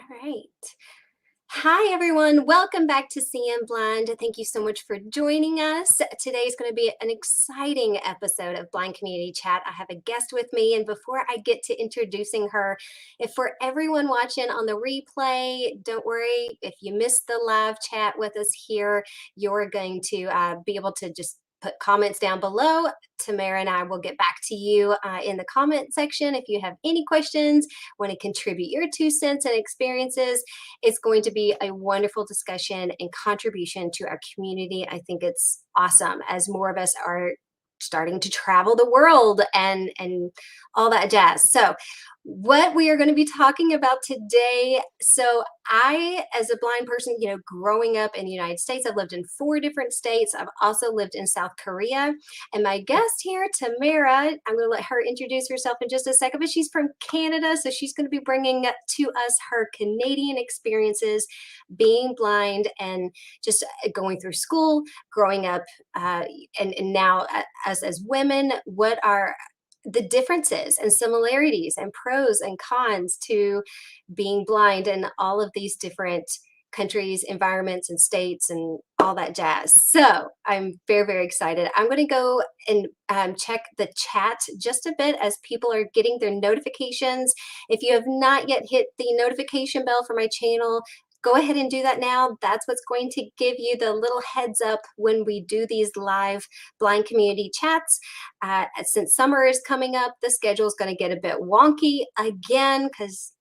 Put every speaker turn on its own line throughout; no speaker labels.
All right. Hi, everyone. Welcome back to CM Blind. Thank you so much for joining us. Today is going to be an exciting episode of Blind Community Chat. I have a guest with me, and before I get to introducing her, if for everyone watching on the replay, don't worry, if you missed the live chat with us here, you're going to be able to just put comments down below. Tamara and I will get back to you in the comment section if you have any questions, want to contribute your 2 cents and experiences. It's going to be a wonderful discussion and contribution to our community. I think it's awesome as more of us are starting to travel the world and all that jazz. So what we are going to be talking about today. So I, as a blind person, growing up in the United States, I've lived in 4 different states. I've also lived in South Korea. And my guest here, Tamara, I'm going to let her introduce herself in just a second, but she's from Canada. So she's going to be bringing to us her Canadian experiences being blind and just going through school, growing up, and now as women, what are the differences and similarities and pros and cons to being blind in all of these different countries, environments, and states, and all that jazz. So I'm very, very excited. I'm going to go and check the chat just a bit as people are getting their notifications. If you have not yet hit the notification bell for my channel, go ahead and do that now. That's what's going to give you the little heads up when we do these live blind community chats. Since summer is coming up, the schedule is going to get a bit wonky again because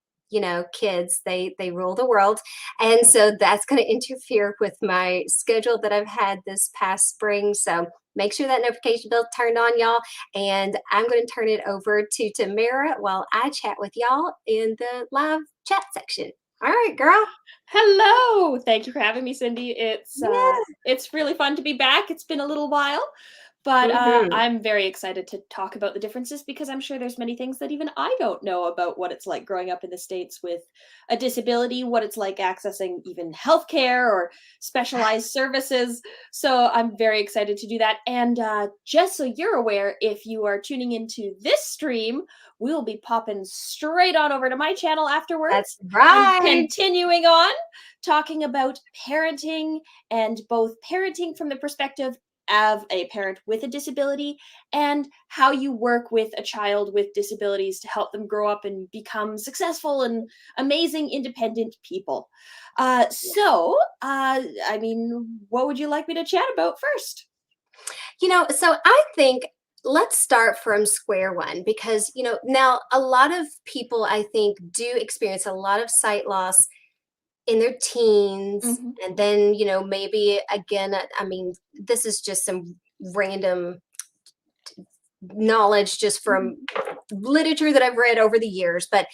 kids, they rule the world. And so that's going to interfere with my schedule that I've had this past spring. So make sure that notification bell turned on, y'all. And I'm going to turn it over to Tamara while I chat with y'all in the live chat section. All right, girl.
Hello. Thank you for having me, Cindy. It's
Yeah.
really fun to be back. It's been a little while, but I'm very excited to talk about the differences because I'm sure there's many things that even I don't know about what it's like growing up in the States with a disability, what it's like accessing even healthcare or specialized services. So I'm very excited to do that. And just so you're aware, if you are tuning into this stream, we'll be popping straight on over to my channel afterwards.
That's right.
And continuing on, talking about parenting and both parenting from the perspective of a parent with a disability and how you work with a child with disabilities to help them grow up and become successful and amazing independent people. So, what would you like me to chat about first?
So I think let's start from square one because, now a lot of people I think do experience a lot of sight loss in their teens.
Mm-hmm.
And then, maybe again, this is just some random knowledge just from literature that I've read over the years, but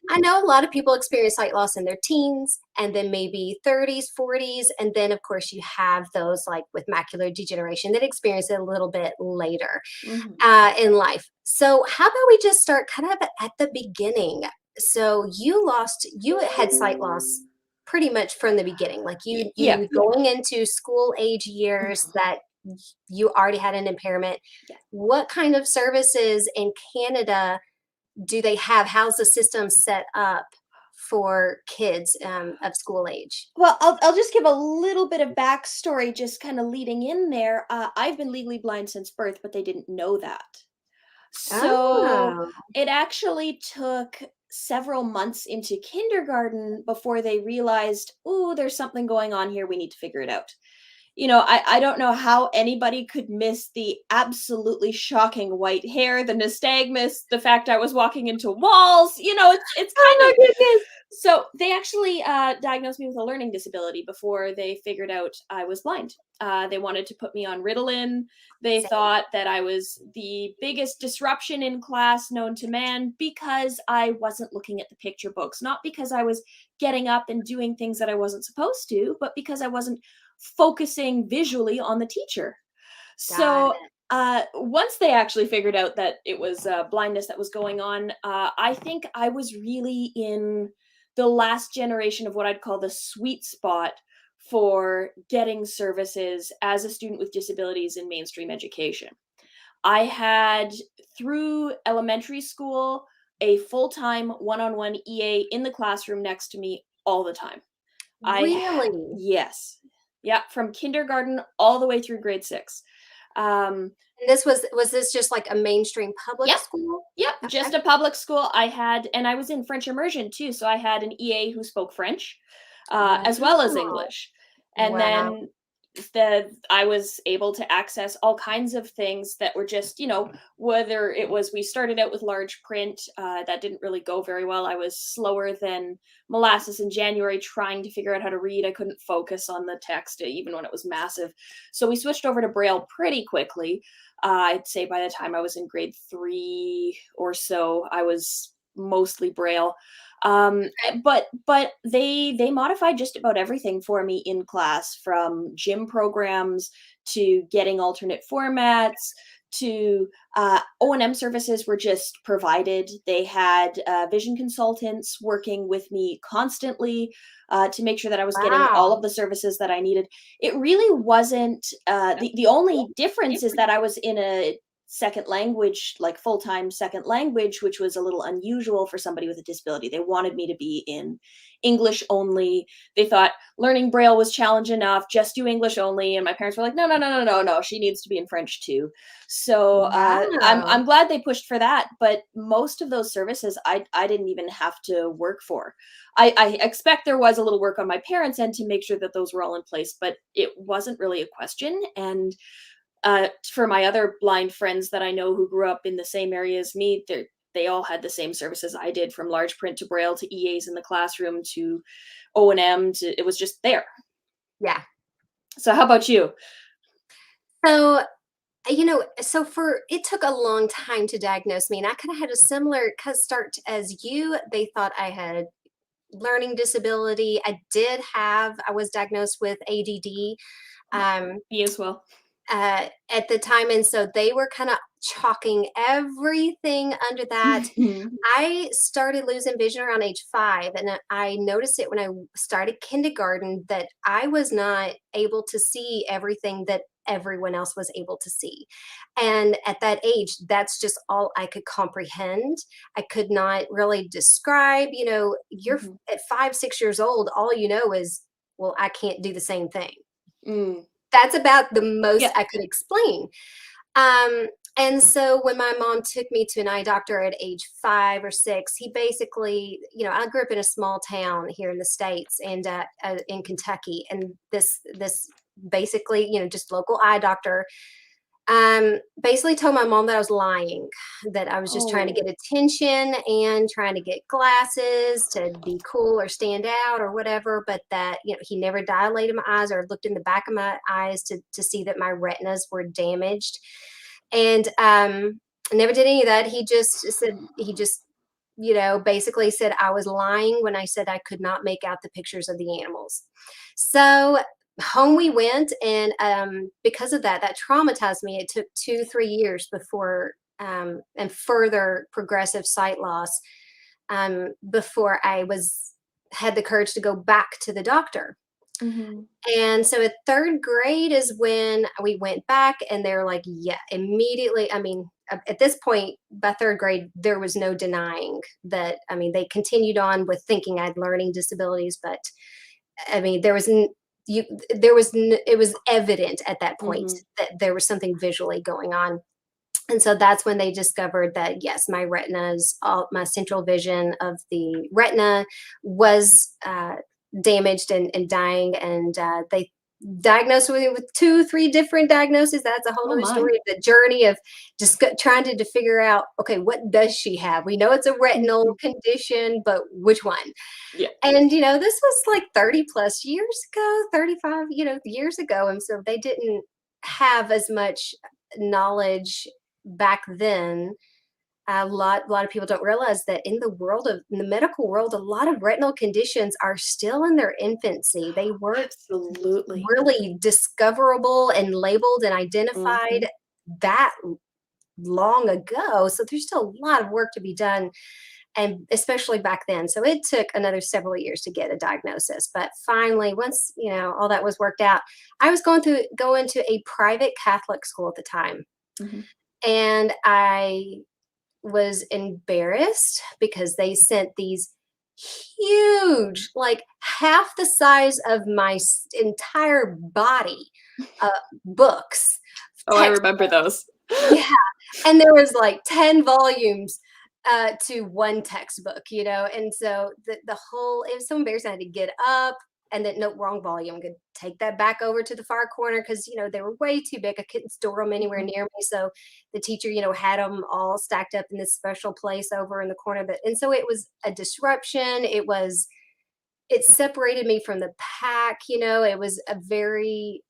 I know a lot of people experience sight loss in their teens and then maybe 30s, 40s. And then, of course, you have those like with macular degeneration that experience it a little bit later in life. So, how about we just start kind of at the beginning? So, you had sight loss pretty much from the beginning, like you going into school age years that you already had an impairment.
Yeah.
What kind of services in Canada do they have? How's the system set up for kids of school age?
Well, I'll just give a little bit of backstory, just kind of leading in there. I've been legally blind since birth, but they didn't know that. So
Oh,
it actually took several months into kindergarten before they realized, oh, there's something going on here. We need to figure it out. I don't know how anybody could miss the absolutely shocking white hair, the nystagmus, the fact I was walking into walls. It's kind of.
goodness.
So they actually diagnosed me with a learning disability before they figured out I was blind. They wanted to put me on Ritalin. They thought that I was the biggest disruption in class known to man because I wasn't looking at the picture books, not because I was getting up and doing things that I wasn't supposed to, but because I wasn't focusing visually on the teacher. So once they actually figured out that it was blindness that was going on, I think I was really in the last generation of what I'd call the sweet spot for getting services as a student with disabilities in mainstream education. I had, through elementary school, a full-time one-on-one EA in the classroom next to me all the time.
Really?
Yes. Yeah, from kindergarten all the way through grade 6. Um,
And was this just like a mainstream public
yep,
school?
yep,
Okay.
just a public school. And I was in French immersion too, so I had an EA who spoke French, as well as
Wow.
English. And
Wow.
then I was able to access all kinds of things that were just, whether it was we started out with large print, that didn't really go very well. I was slower than molasses in January trying to figure out how to read. I couldn't focus on the text, even when it was massive. So we switched over to Braille pretty quickly. I'd say by the time I was in grade 3 or so, I was mostly Braille. But they modified just about everything for me in class, from gym programs to getting alternate formats to O&M services were just provided. They had vision consultants working with me constantly to make sure that I was getting all
Wow.
of the services that I needed. It really wasn't, the only difference is that I was in a second language, like full-time second language, which was a little unusual for somebody with a disability. They wanted me to be in English only. They thought learning Braille was challenge enough, just do English only. And my parents were like, no, no, no, no, no, no, she needs to be in French too. So
Wow.
I'm glad they pushed for that. But most of those services I didn't even have to work for. I expect there was a little work on my parents' end to make sure that those were all in place, but it wasn't really a question. And for my other blind friends that I know who grew up in the same area as me, they all had the same services I did, from large print to Braille to EAs in the classroom to O&M to, it was just there.
Yeah.
So how about you?
So, so for it took a long time to diagnose me, and I kind of had a similar start as you. They thought I had learning disability. I was diagnosed with ADD.
Yep,
Um,
me as well.
at the time. And so they were kind of chalking everything under that. I started losing vision around age 5, and I noticed it when I started kindergarten that I was not able to see everything that everyone else was able to see. And at that age, that's just all I could comprehend. I could not really describe, you're
Mhm.
at 5, 6 years old, all you know is, well, I can't do the same thing.
Mm.
That's about the most
Yeah.
I could explain. Um, and so when my mom took me to an eye doctor at age 5 or 6, he basically, I grew up in a small town here in the States and in Kentucky. And this basically, just local eye doctor basically told my mom that I was lying, that I was just trying to get
Oh.
attention and trying to get glasses to be cool or stand out or whatever, but that, he never dilated my eyes or looked in the back of my eyes to see that my retinas were damaged. And never did any of that. He just basically said I was lying when I said I could not make out the pictures of the animals. So home we went, and because of that traumatized me. It took 2-3 years before and further progressive sight loss before I was had the courage to go back to the doctor.
Mhm.
And so at third grade is when we went back, and they're like, yeah, immediately. I mean, at this point, by third grade, there was no denying that. I mean, they continued on with thinking I had learning disabilities, but I mean, it was evident at that point
Mhm.
that there was something visually going on. And so that's when they discovered that, yes, my central vision of the retina was damaged and dying. And they diagnosed me with 2, 3 different diagnoses. That's a whole
Oh
other
my.
story. The journey of just trying to figure out, okay, what does she have? We know it's a retinal
Mhm.
condition, but which one?
Yeah.
And, this was like 30 plus years ago, 35, years ago. And so they didn't have as much knowledge back then. A lot of people don't realize that in the medical world, a lot of retinal conditions are still in their infancy. They weren't
Absolutely.
really discoverable and labeled and identified
Mhm.
that long ago. So there's still a lot of work to be done, and especially back then. So it took another several years to get a diagnosis. But finally, once, all that was worked out, I was going to a private Catholic school at the time.
Mhm.
And I was embarrassed because they sent these huge, like half the size of my entire body, books,
Oh, I remember those.
yeah, and there was like 10 volumes to one textbook, and so the whole it was so embarrassing. I had to get up and then no, wrong volume. Could take that back over to the far corner because they were way too big. I couldn't store them anywhere
Mhm.
near me. So the teacher, had them all stacked up in this special place over in the corner. And so it was a disruption. It separated me from the pack. It was a very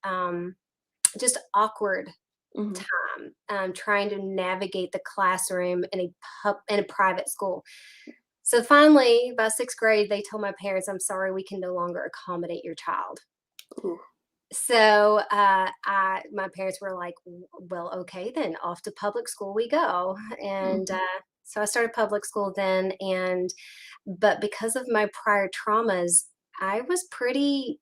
just awkward
Mhm.
time trying to navigate the classroom in a private school. So finally, by sixth grade, they told my parents, "I'm sorry, we can no longer accommodate your child."
Ooh.
So my parents were like, "Well, okay, then off to public school we go." And
Mhm.
so I started public school then, but because of my prior traumas, I was pretty.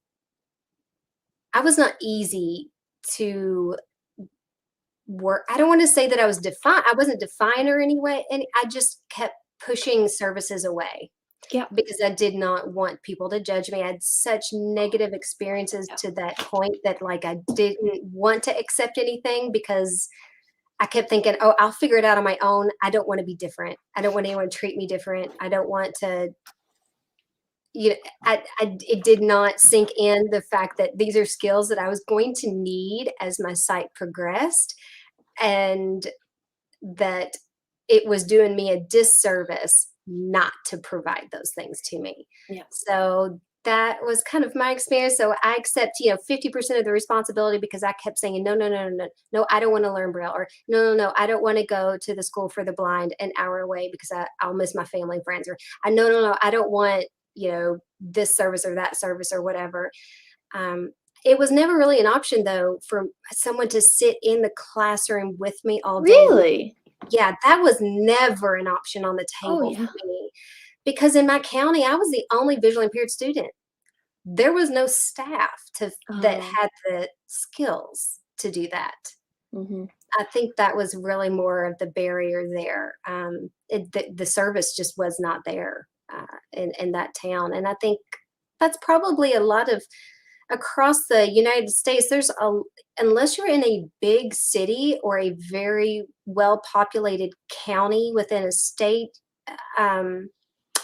I was not easy to work. I don't want to say that I wasn't defined or anyway, and I just kept pushing services away
Yeah.
because I did not want people to judge me. I had such negative experiences
Yeah.
to that point that like I didn't want to accept anything because I kept thinking, "Oh, I'll figure it out on my own. I don't want to be different. I don't want anyone to treat me different. I don't want to." You know, it did not sink in the fact that these are skills that I was going to need as my sight progressed, and that it was doing me a disservice not to provide those things to me.
Yeah.
So that was kind of my experience. So I accept, 50% of the responsibility because I kept saying, no, no, no, no, no, no, I don't want to learn Braille, or no, no, no, I don't want to go to the school for the blind an hour away because I'll miss my family and friends, or no, no, no, I don't want, this service or that service or whatever. Um, it was never really an option though for someone to sit in the classroom with me all day.
Really?
Yeah, that was never an option on the
Oh,
table
yeah.
for me because in my county, I was the only visually impaired student. There was no staff that
Oh.
had the skills to do that.
Mhm.
I think that was really more of the barrier there. The service just was not there in that town, and I think that's probably a lot of across the United States. Unless you're in a big city or a very well populated county within a state, um,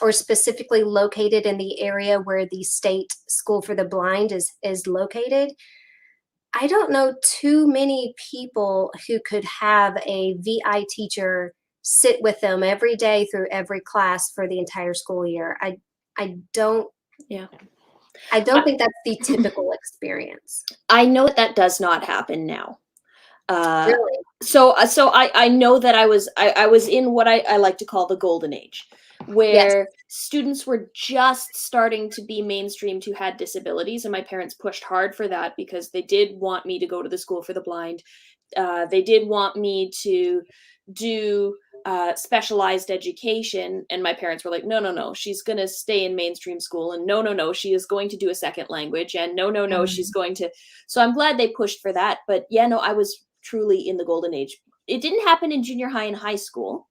or specifically located in the area where the state school for the blind is located. I don't know too many people who could have a VI teacher sit with them every day through every class for the entire school year. I don't
Yeah.
I don't
I
think that's the typical experience.
I know that that does not happen now. Uh,
Really?
so I know that I was in what I like to call the golden age,
Yes.
where students were just starting to be mainstreamed who had disabilities, and my parents pushed hard for that because they did want me to go to the school for the blind. They did want me to do specialized education, and my parents were like, "No, no, no, she's going to stay in mainstream school, and no, no, no, she is going to do a second language, and no, no, no, she's
Mhm.
going to." So I'm glad they pushed for that, but yeah, no, I was truly in the golden age. It didn't happen in junior high and high school,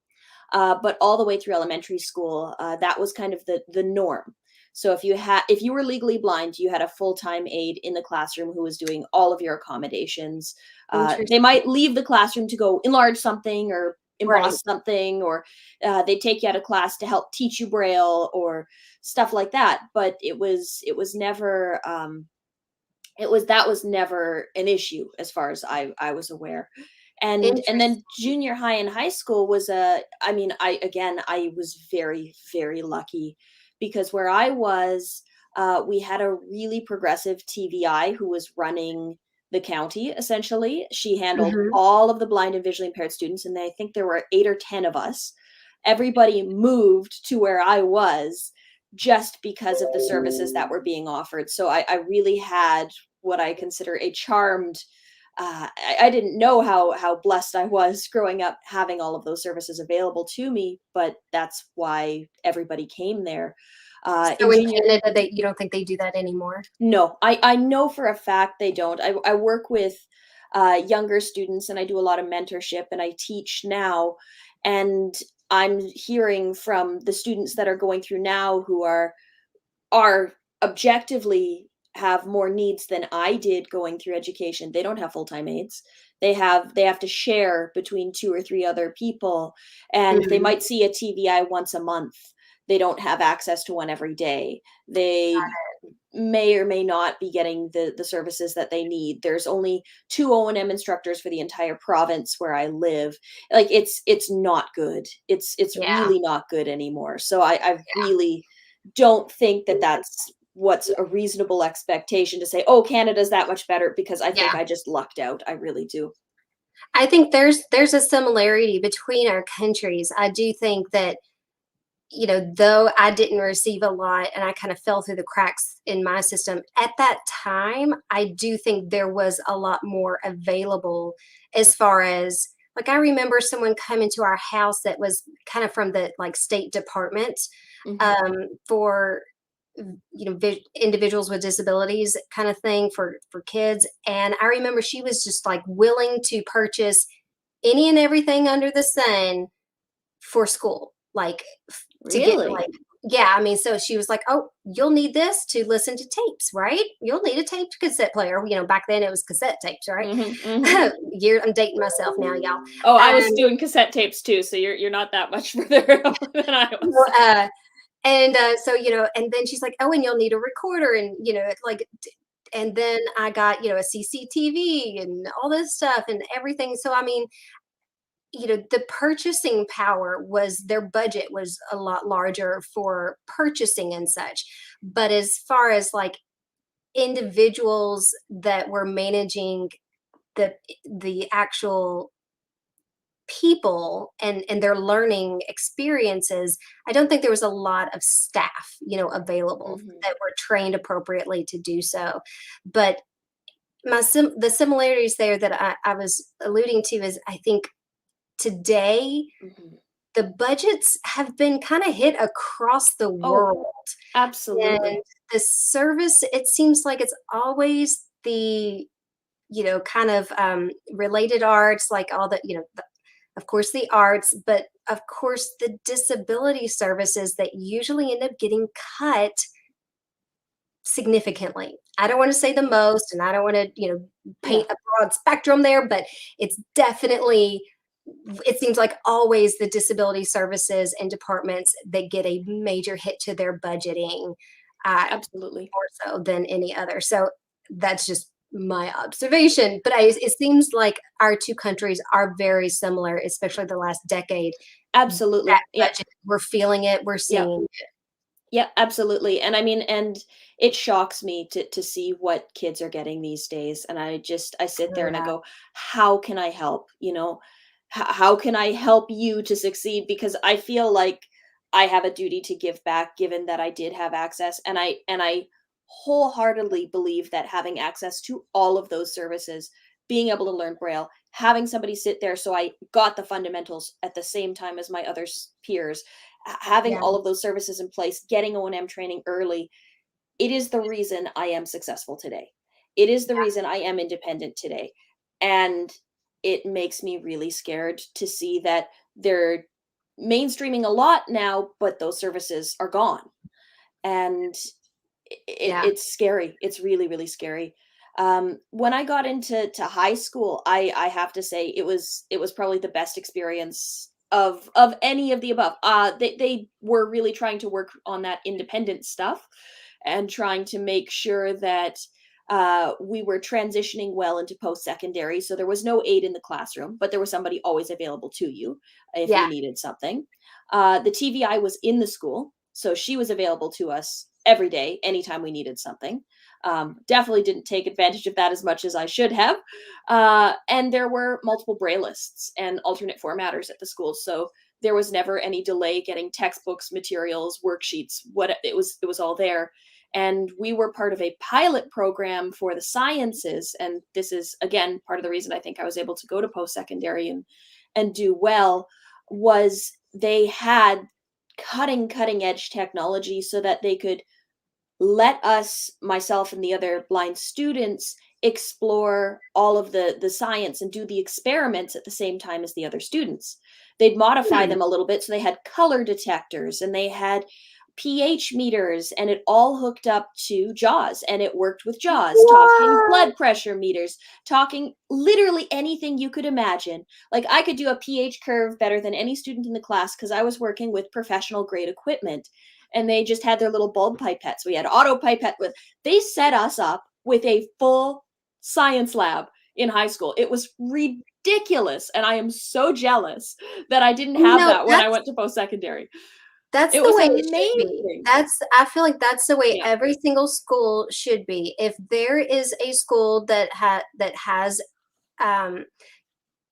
but all the way through elementary school, that was kind of the norm. So if you were legally blind, you had a full time aide in the classroom who was doing all of your accommodations. They
Interesting.
might leave the classroom to go enlarge something or
Right.
emboss something, or they'd take you out of class to help teach you braille or stuff like that. But it was never that was never an issue as far as I was aware. And then
Interesting.
junior high and high school was a I mean, I was very, very lucky because where I was, we had a really progressive TVI who was running the county essentially. She handled
Mhm.
all of the blind and visually impaired students, and I think there were 8 or 10 of us. Everybody moved to where I was just because of the services that were being offered. So I really had what I consider a charmed. I didn't know how blessed I was growing up having all of those services available to me, but that's why everybody came there.
So
In
in
junior,
Canada, you don't think they do that anymore?
no, I know for a fact they don't. I work with younger students and I do a lot of mentorship and I teach now, and I'm hearing from the students that are going through now who are objectively have more needs than I did going through education. They don't have full-time aides. They have to share between 2 or 3 other people, and they
Mhm.
might see a TVI once a month. They don't have access to one every day. They may or may not be getting the services that they need. There's only 2 O&M instructors for the entire province where I live. Like, it's not good. It's
Yeah.
really not good anymore. So I really don't think that that's what's a reasonable expectation to say, "Oh, Canada's that much better," because I think
Yeah.
I just lucked out. I really do.
I think there's a similarity between our countries. I do think that, though I didn't receive a lot and I kind of fell through the cracks in my system at that time, I do think there was a lot more available as far as, like, I remember someone coming to our house that was kind of from the, like, State Department,
Mhm.
for individuals with disabilities kind of thing for kids. And I remember she was just like willing to purchase any and everything under the sun for school, like, to get,
Really?
like, yeah, I mean, so she was like, "Oh, you'll need this to listen to tapes, right? You'll need a tape cassette player." Back then it was cassette tapes, right?
Mhm, mhm.
I'm dating myself now, y'all.
Oh, I was
Um,
doing cassette tapes too, so you're not that much further than I
well,
was.
and so, and then she's like, "Oh, and you'll need a recorder," and like, and then I got, a CCTV and all this stuff and everything. So I mean, the purchasing power was, their budget was a lot larger for purchasing and such. But as far as like individuals that were managing the the actual people and their learning experiences, I don't think there was a lot of staff, available
Mhm.
that were trained appropriately to do so. But the similarities there that I was alluding to is, I think today
Mhm.
the budgets have been kind of hit across the
Oh,
world, and
absolutely.
the service, it seems like it's always the, kind of related arts, like all the, of course the arts, but of course the disability services that usually end up getting cut significantly. I don't want to say the most, and I don't want to,
Yeah.
paint a broad spectrum there, but it's definitely, it seems like always the disability services and departments that get a major hit to their budgeting,
Absolutely.
more so than any other. So that's just my observation. But it seems like our two countries are very similar, especially the last decade. That
Absolutely. Yep.
budget, we're feeling it, we're
Yep.
seeing.
Yeah, absolutely. And I mean, and it shocks me to see what kids are getting these days. And I sit there
Oh,
and I
yeah.
go, how can I help? How can I help you to succeed? Because I feel like I have a duty to give back, given that I did have access, and I wholeheartedly believe that having access to all of those services, being able to learn Braille, having somebody sit there so I got the fundamentals at the same time as my other peers, having
Yeah.
all of those services in place, getting O&M training early, it is the reason I am successful today. It is the reason I am independent today. And it makes me really scared to see that they're mainstreaming a lot now, but those services are gone. And
Yeah.
it's scary. It's really, really scary. When I got into high school, I have to say it was probably the best experience of any of the above. They were really trying to work on that independent stuff and trying to make sure that we were transitioning well into post secondary. So there was no aid in the classroom, but there was somebody always available to you if
Yeah.
you needed something. The TVI was in the school, so she was available to us every day, anytime we needed something. Definitely didn't take advantage of that as much as I should have. And there were multiple braillists and alternate formatters at the school, so there was never any delay getting textbooks, materials, worksheets. What it was all there. And we were part of a pilot program for the sciences, and this is again part of the reason I think I was able to go to post secondary and do well. Was they had cutting edge technology so that they could let us, myself and the other blind students, explore all of the science and do the experiments at the same time as the other students. They'd modify
Hmm.
them a little bit, so they had color detectors and they had pH meters, and it all hooked up to JAWS, and it worked with JAWS, talking
What?
blood pressure meters, talking literally anything you could imagine. Like, I could do a pH curve better than any student in the class because I was working with professional grade equipment, and they just had their little bulb pipettes. We had auto pipette with, they set us up with a full science lab in high school. It was ridiculous, and I am so jealous that I didn't have
No,
that when I went to post-secondary.
that's
It
the
was
way it should be.
amazing.
I feel like that's the way
Yeah.
every single school should be. If there is a school that has um,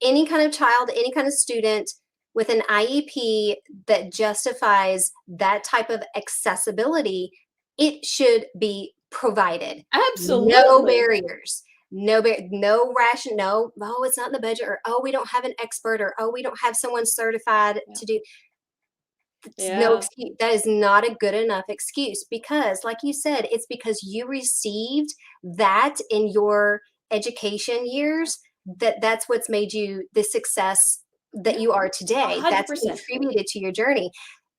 any kind of child, any kind of student with an IEP that justifies that type of accessibility, it should be provided. No
Absolutely.
barriers. No ration, no, oh, it's not in the budget, or oh, we don't have an expert, or oh, we don't have someone certified
Yeah.
to do. It's no
Yeah.
excuse. That is not a good enough excuse, because, like you said, it's because you received that in your education years, that's what's made you the success that
Yeah.
you are today. That's
100%.
contributed to your journey.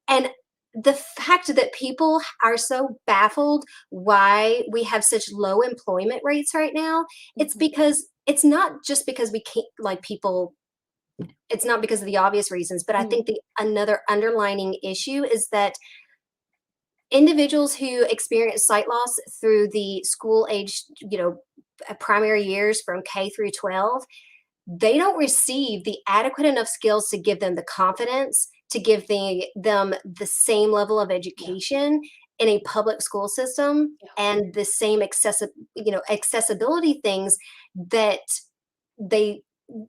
And the fact that people are so baffled why we have such low employment rates right now, it's
Mhm.
because it's not just because we can't, like, people, it's not because of the obvious reasons, but I
Mm.
think the another underlining issue is that individuals who experience sight loss through the school age, primary years from K through 12, they don't receive the adequate enough skills to give them the confidence to give them the same level of
Yeah.
education in a public school system,
Yeah.
and the same accessibility things that they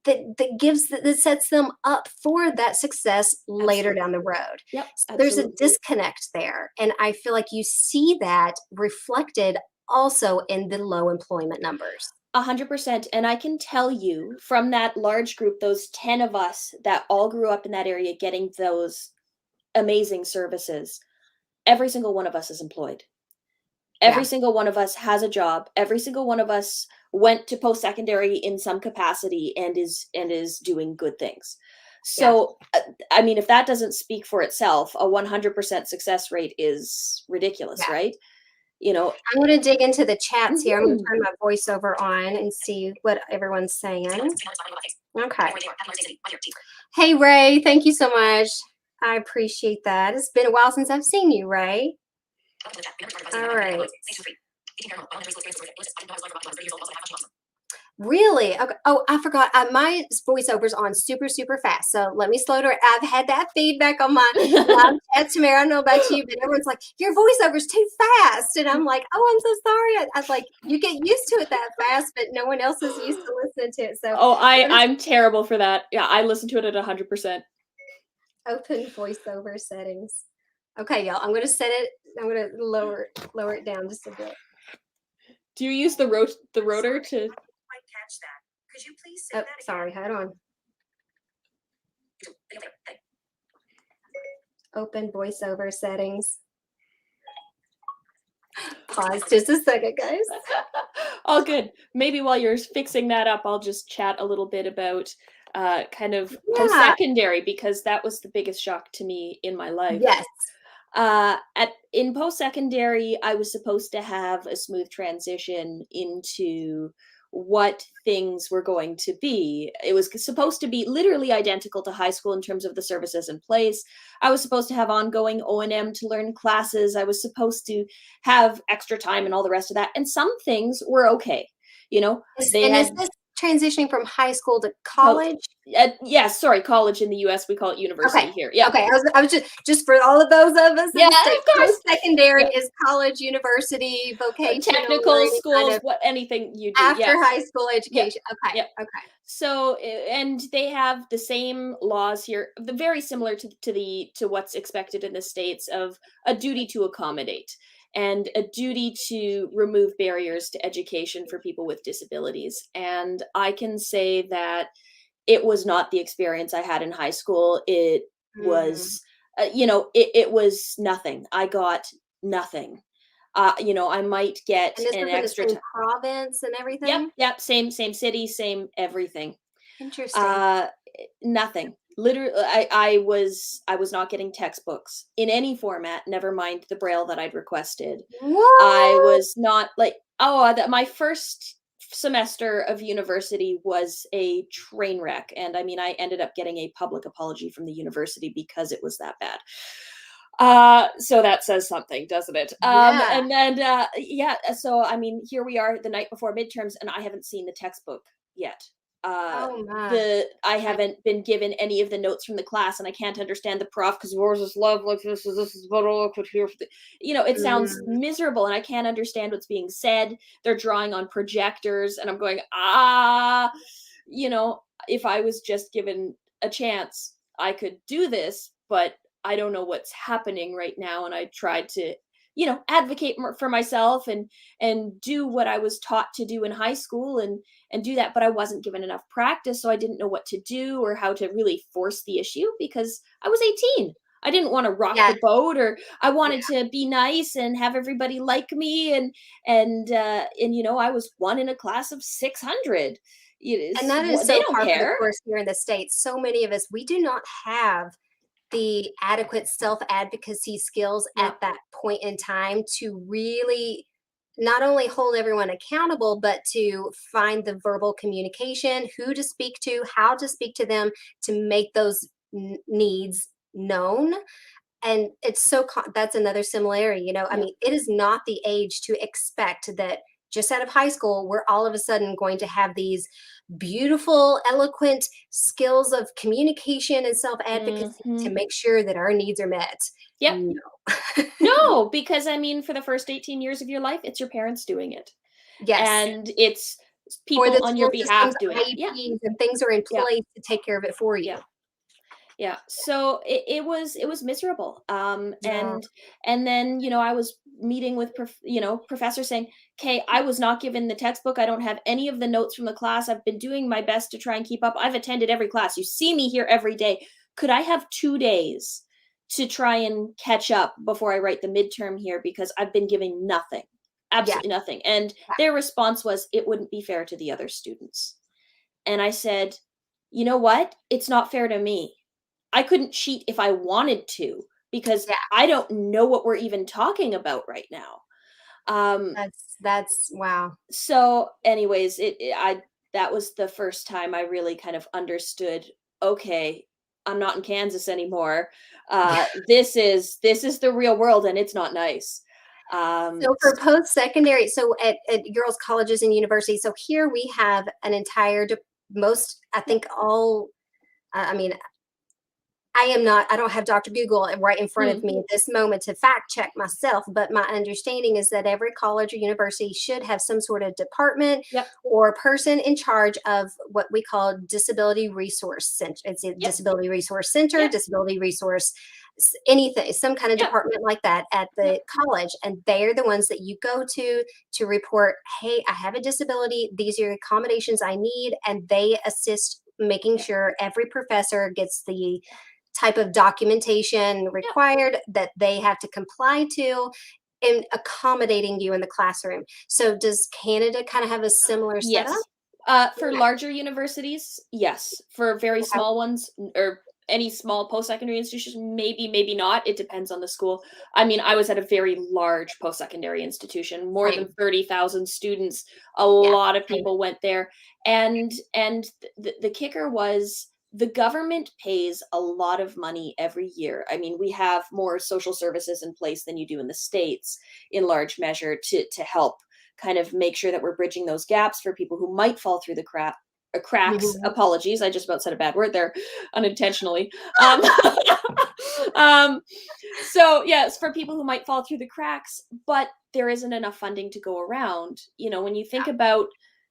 that sets them up for that success later
Absolutely.
down the road.
Yep.
There's a
Absolutely.
disconnect there, and I feel like you see that reflected also in the low employment numbers.
100%. And I can tell you from that large group, those 10 of us that all grew up in that area getting those amazing services, every single one of us is employed. Every
Yeah.
single one of us has a job. Every single one of us went to post-secondary in some capacity and is doing good things.
Yeah.
So, I mean, if that doesn't speak for itself, a 100% success rate is ridiculous,
Yeah.
right? You know.
I'm going to dig into the chats here. I'm going to
Mhm.
turn my voiceover on and see what everyone's saying. Okay. Hey, Ray. Thank you so much. I appreciate that. It's been a while since I've seen you, Ray. All right. Really? Okay. Oh, I forgot. My voiceover's on super, super fast. So let me slow down. I've had that feedback on my live chat, Tamara. I don't know about you, but everyone's like, your voiceover's too fast. And I'm like, oh, I'm so sorry. I was like, you get used to it that fast, but no one else is used to listening to it. So
Oh,
I'm gonna
I'm terrible for that. Yeah, I listen to it at 100%.
open voiceover settings. Okay, y'all. I'm gonna set it. I'm gonna lower it down just a bit.
Do you use the rotor to?
Quite catch that. Could you please say that again? Sorry, hold on. Open voiceover settings. Pause just a second, guys.
All good. Maybe while you're fixing that up, I'll just chat a little bit about kind of
Yeah.
post-secondary, because that was the biggest shock to me in my life.
Yes.
In post-secondary, I was supposed to have a smooth transition into what things were going to be. It was supposed to be literally identical to high school in terms of the services in place. I was supposed to have ongoing O&M to learn classes. I was supposed to have extra time and all the rest of that. And some things were okay. You know, they
And is
had
this transitioning from high school to college?
yes, sorry, college in the US, we call it university
Okay.
here. Yeah.
Okay. I was just for all of those of us
Yeah,
in the States,
of course.
post-secondary
Yeah.
is college, university, vocational, or
Technical
any kind
schools,
of
what anything you do.
after
Yeah.
high school
Yep.
education. Okay.
Yep.
Okay.
So, and they have the same laws here, very similar to what's expected in the States, of a duty to accommodate and a duty to remove barriers to education for people with disabilities. And I can say that it was not the experience I had in high school. It
Mm.
was, it was nothing. I got nothing. I might get
And this
an
was in the
extra
same
time.
province and
Yep,
everything?
yep, same city, same everything.
Interesting.
Uh, Nothing. Literally, I was not getting textbooks in any format, never mind the braille that I'd requested. I
What?
was not like, my first semester of university was a train wreck, and I mean, I ended up getting a public apology from the university because it was that bad. So that says something, doesn't it?
Yeah.
And then, yeah, so I mean, here we are the night before midterms, and I haven't seen the textbook yet. Uh,
Oh my.
I
I,
haven't been given any of the notes from the class, and I can't understand the prof because where's this love like this is what I could hear. It sounds
mm,
miserable, and I can't understand what's being said. They're drawing on projectors, and I'm going, you know, if I was just given a chance, I could do this, but I don't know what's happening right now. And I tried to, advocate for myself and do what I was taught to do in high school and do that, but I wasn't given enough practice, so I didn't know what to do or how to really force the issue because I was 18. I didn't want to rock
yeah.
the boat, or I
Yeah.
wanted to be nice and have everybody like me, and I was one in a class of 600.
And that is
They
so
don't
par for the
care.
course here in the States. So many of us, we do not have the adequate self-advocacy skills
Yeah.
at that point in time to really not only hold everyone accountable, but to find the verbal communication, who to speak to, how to speak to them to make those needs known. And it's that's another similarity, I
Yeah.
mean, it is not the age to expect that just out of high school we're all of a sudden going to have these beautiful eloquent skills of communication and self-advocacy to
Mhm.
make sure that our needs are met.
Yep.
No.
No, because I mean, for the first 18 years of your life, it's your parents doing it,
Yes.
and it's
Or
people
the
on your
school system's
behalf doing it. Yeah.
IEPs and things are in
Yeah.
place to take care of it for
Yeah.
you.
Yeah. So it was miserable.
Yeah.
And then, I was meeting with professors saying, "Okay, I was not given the textbook. I don't have any of the notes from the class. I've been doing my best to try and keep up. I've attended every class. You see me here every day. Could I have 2 days to try and catch up before I write the midterm here because I've been giving nothing.
Yeah.
Absolutely nothing." And their response was it wouldn't be fair to the other students. And I said, "You know what? It's not fair to me. I couldn't cheat if I wanted to because
Yeah.
I don't know what we're even talking about right now." Um,
That's wow.
so anyways, I that was the first time I really kind of understood, okay, I'm not in Kansas anymore.
Yeah.
This is the real world and it's not nice.
So for post-secondary, so at girls' colleges and universities, so here we have an entire most, I
Yep.
think all, I mean, I don't have Dr. Google right in front of
Mm,
me at this moment to fact check myself, but my understanding is that every college or university should have some sort of department
yep.
or person in charge of what we call disability resource center. It's a
Yep.
disability resource center,
Yep.
disability resource, anything, some kind of
Yep.
department like that at
Yep.
the college. And they're the ones that you go to report, hey, I have a disability. These are accommodations I need. And they assist making
Yep.
sure every professor gets the type of documentation
Yep.
required that they have to comply to in accommodating you in the classroom. So does Canada kind of have a similar setup?
Yes. For
Yeah.
larger universities, yes. For very
Okay.
small ones, or any small post-secondary institutions, maybe, maybe not. It depends on the school. I mean, I was at a very large post-secondary institution, more than
Same.
30,000 students. A
Yeah.
lot of
Same.
people went there. And the kicker was the government pays a lot of money every year. I mean, we have more social services in place than you do in the States in large measure to help kind of make sure that we're bridging those gaps for people who might fall through the cracks.
Mhm.
Apologies, I just about said a bad word there unintentionally. Um, um, so yes, for people who might fall through the cracks, but there isn't enough funding to go around. When you think about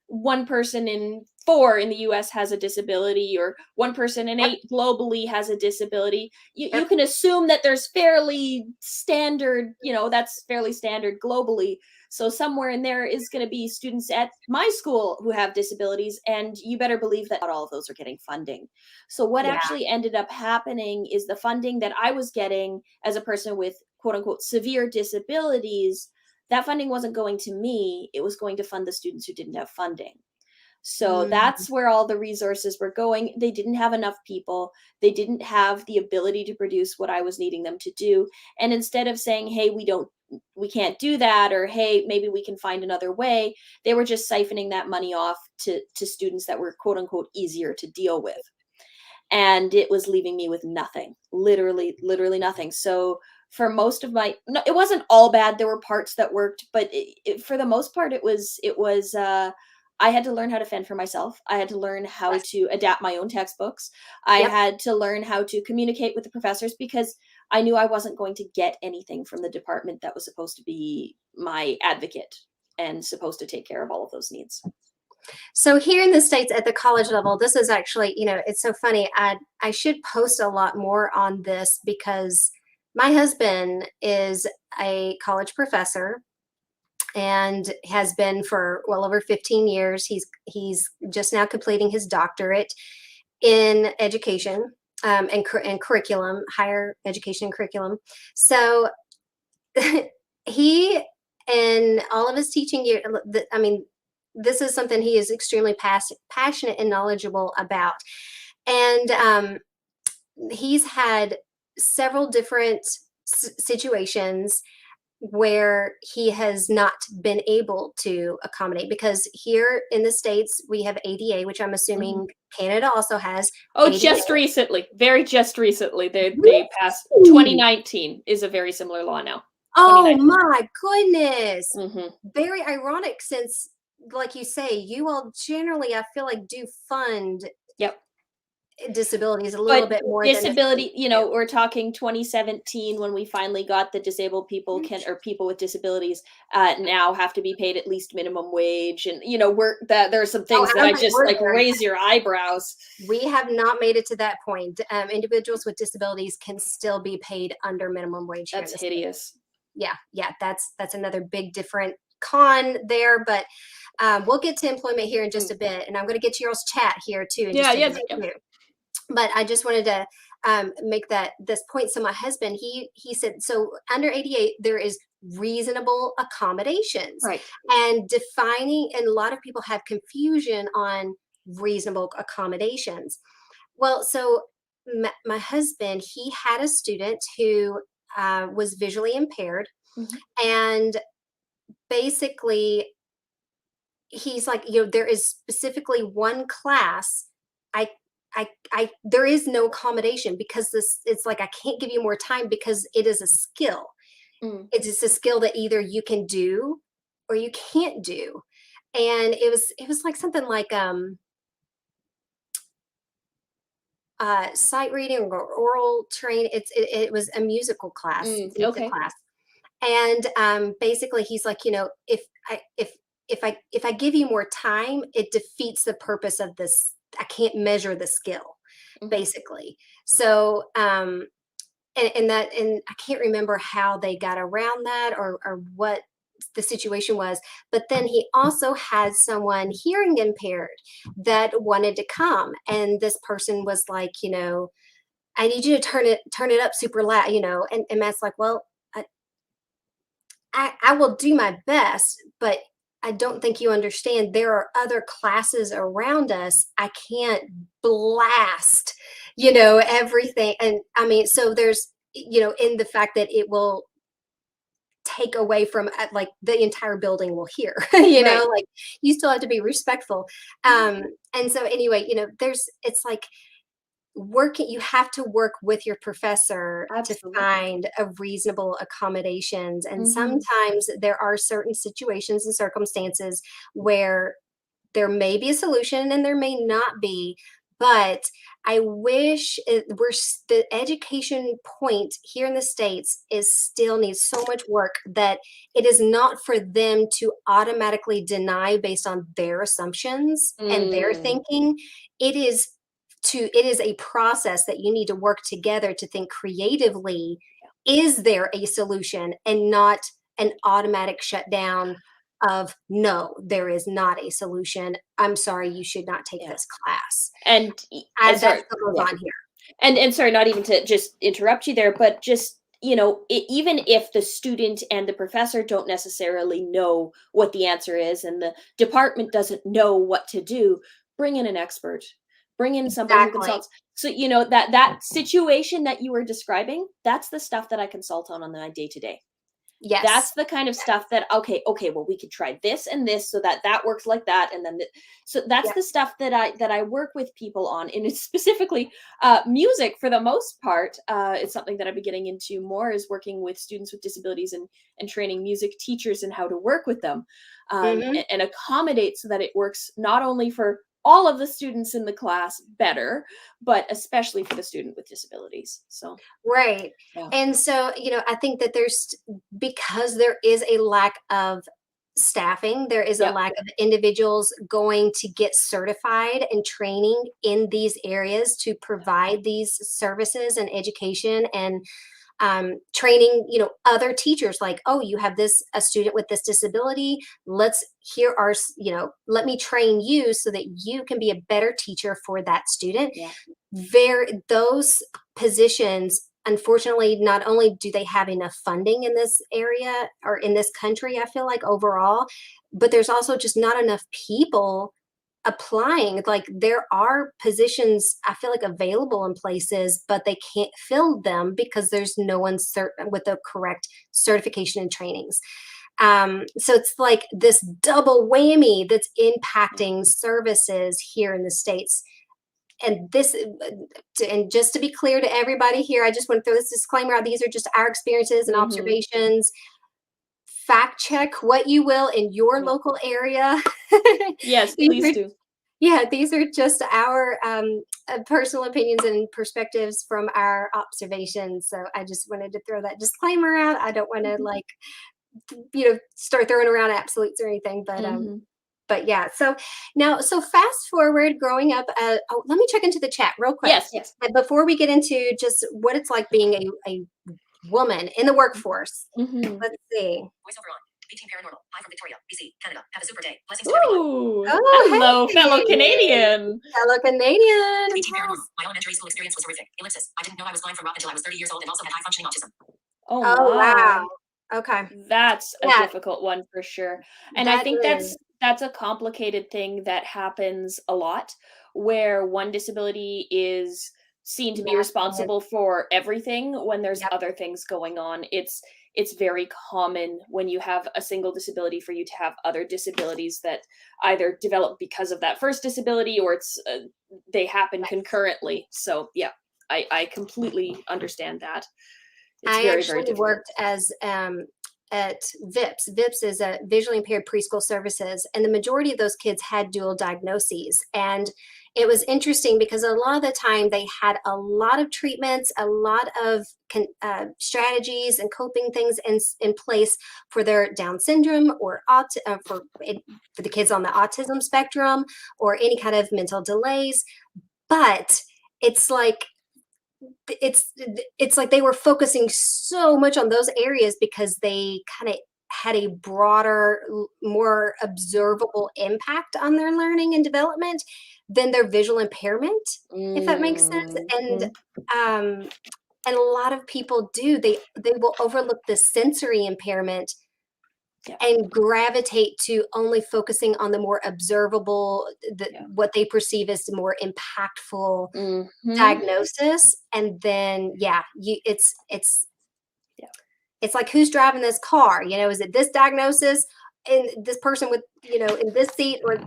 one person in 4 in the US has a disability, or one person in
Yep.
8 globally has a disability, you
Yep.
can assume that there's fairly standard, that's fairly standard globally. So somewhere in there is going to be students at my school who have disabilities, and you better believe that not all of those are getting funding. So what
Yeah.
actually ended up happening is the funding that I was getting as a person with quote unquote severe disabilities, that funding wasn't going to me, it was going to fund the students who didn't have funding. So
Mm.
that's where all the resources were going. They didn't have enough people. They didn't have the ability to produce what I was needing them to do. And instead of saying, hey, we can't do that, or hey, maybe we can find another way, they were just siphoning that money off to students that were quote unquote easier to deal with. And it was leaving me with nothing, literally nothing. So for most of my, no, it wasn't all bad. There were parts that worked, but for the most part, it was I had to learn how to fend for myself. I had to learn how
Yes.
to adapt my own textbooks. I
Yep.
had to learn how to communicate with the professors, because I knew I wasn't going to get anything from the department that was supposed to be my advocate and supposed to take care of all of those needs.
So here in the States at the college level, this is actually, it's so funny. I should post a lot more on this because my husband is a college professor and has been for well over 15 years. He's just now completing his doctorate in education, and curriculum, higher education and curriculum. So he and all of his teaching year, I mean, this is something he is extremely passionate and knowledgeable about. And he's had several different situations where he has not been able to accommodate, because here in the States we have ADA, which I'm
Mhm.
assuming Canada also has
Oh,
ADA.
just recently, very just recently, they passed.
Really?
2019 is a very similar law now.
Oh
2019.
my goodness.
Mhm.
Very ironic since, like you say, you all generally, I feel like, do fund
Yep.
disabilities a little
But
bit more than the
disability,
states do.
we're talking 2017 when we finally got the disabled people
Mhm.
can or people with disabilities now have to be paid at least minimum wage, and we're that there are some
Oh,
things
I
that
don't
I
think
just
we're
like
there.
raise your eyebrows.
We have not made it to that point. Individuals with disabilities can still be paid under minimum wage here in
That's
the state.
hideous.
Yeah, yeah, that's another big different con there. But we'll get to employment here in just
Mm.
a bit, and I'm going to get to y'all's chat here too in
Yeah,
just a
yeah,
bit
yeah.
too. But I just wanted to make this point. So my husband, he said, so under 88 there is reasonable accommodations,
Right.
and defining, and a lot of people have confusion on reasonable accommodations. Well, so my husband, he had a student who was visually impaired,
Mhm.
and basically he's like, there is specifically one class. I, there is no accommodation because this, it's like, I can't give you more time because it is a skill.
Mm.
It's just a skill that either you can do or you can't do. And it was like something like, sight reading or oral train. It was a musical class,
Mm.
music
Okay.
class. And basically he's like, if I give you more time, it defeats the purpose of this. I can't measure the skill,
Mhm.
basically. So and I can't remember how they got around that, or what the situation was. But then he also had someone hearing impaired that wanted to come, and this person was like, I need you to turn it up super loud, and Matt's like, well, I will do my best, but I don't think you understand. There are other classes around us. I can't blast, everything. And I mean, so there's, in the fact that it will take away from, like, the entire building will hear,
Right.
like, you still have to be respectful.
Mhm.
And so anyway, it's like, you have to work with your professor to
Absolutely.
find a reasonable accommodations, and
Mhm.
sometimes there are certain situations and circumstances where there may be a solution and there may not be. But I wish the education point here in the States is still needs so much work, that it is not for them to automatically deny based on their assumptions and their
Mm.
thinking. It is a process that you need to work together to think creatively. Is there a solution, and not an automatic shutdown of, no, there is not a solution. I'm sorry, you should not take
Yeah.
this class.
And
That
sorry.
still goes
Yeah.
on here.
And sorry, not even to just interrupt you there, but just even if the student and the professor don't necessarily know what the answer is and the department doesn't know what to do, bring in an expert. Bring in somebody who
Exactly.
consults. So, that situation that you were describing, that's the stuff that I consult on my day to day. That's
Yes.
the kind of stuff that, okay, well, we could try this and this so that works like that, and then so that's
Yep.
the stuff that I work with people on, and it's specifically music for the most part. It's something that I've been getting into more, is working with students with disabilities and training music teachers and how to work with them,
Hmm.
and accommodate so that it works not only for all of the students in the class better, but especially for the student with disabilities. So
Right.
yeah,
And so, I think that because there is a lack of staffing, there is a
yep,
lack of individuals going to get certified and training in these areas to provide these services and education and training, other teachers, like, oh, you have a student with this disability. Let's here are, let me train you so that you can be a better teacher for that student.
yeah,
Those positions, unfortunately, not only do they have enough funding in this area or in this country, I feel like overall, but there's also just not enough people applying. Like, there are positions I feel like available in places, but they can't fill them because there's no one with the correct certification and trainings. So it's like this double whammy that's
yeah.
impacting services here in the States. And and just to be clear to everybody here, I just want to throw this disclaimer out. These are just our experiences and
Mhm.
observations. Fact check what you will in your
Yeah.
local area.
Yes,
These
please
are
do.
Yeah, these are just our personal opinions and perspectives from our observations. So I just wanted to throw that disclaimer out. I don't want to
Mhm.
like start throwing around absolutes or anything,
Mhm.
but yeah. So now, so fast forward growing up. Oh, let me check into the chat real quick
Yes, yes.
before we get into just what it's like being a woman in the workforce.
Mhm.
Let's see.
Voiceover on. 18 Paranormal. Hi from Victoria, BC, Canada. Have a super day. Blessings to everyone.
Ooh,
Oh,
hello, fellow
hey,
Canadian.
fellow Canadian.
18 Paranormal. My elementary school experience was horrific. Ellipsis. I didn't know I was blind from rock until I was 30 years old and also had high functioning autism.
Oh
Oh, wow.
my.
Okay.
That's a
Yeah,
difficult one for sure. And I
that
think
is.
that's a complicated thing that happens a lot, where one disability is seen to be
Yes, it is.
responsible for everything when there's
Yep.
other things going on. It's very common when you have a single disability for you to have other disabilities that either develop because of that first disability, or they happen
Yes.
concurrently. So yeah, I completely understand that. It's
I
very, very
actually
difficult.
worked as at VIPS. VIPS is a visually impaired preschool services, and the majority of those kids had dual diagnoses. And it was interesting because a lot of the time they had a lot of treatments, a lot of strategies and coping things in place for their Down syndrome or for the kids on the autism spectrum or any kind of mental delays. But it's like it's like they were focusing so much on those areas because they kind of had a broader, more observable impact on their learning and development than their visual impairment, if that makes sense. And
Mhm.
um, and a lot of people do, they will overlook the sensory impairment
Yeah,
and gravitate to only focusing on the more observable,
yeah.
what they perceive as the more impactful
Mhm.
diagnosis. And then yeah,
Yeah.
it's like, who's driving this car? Is it this diagnosis and this person with, in this seat, or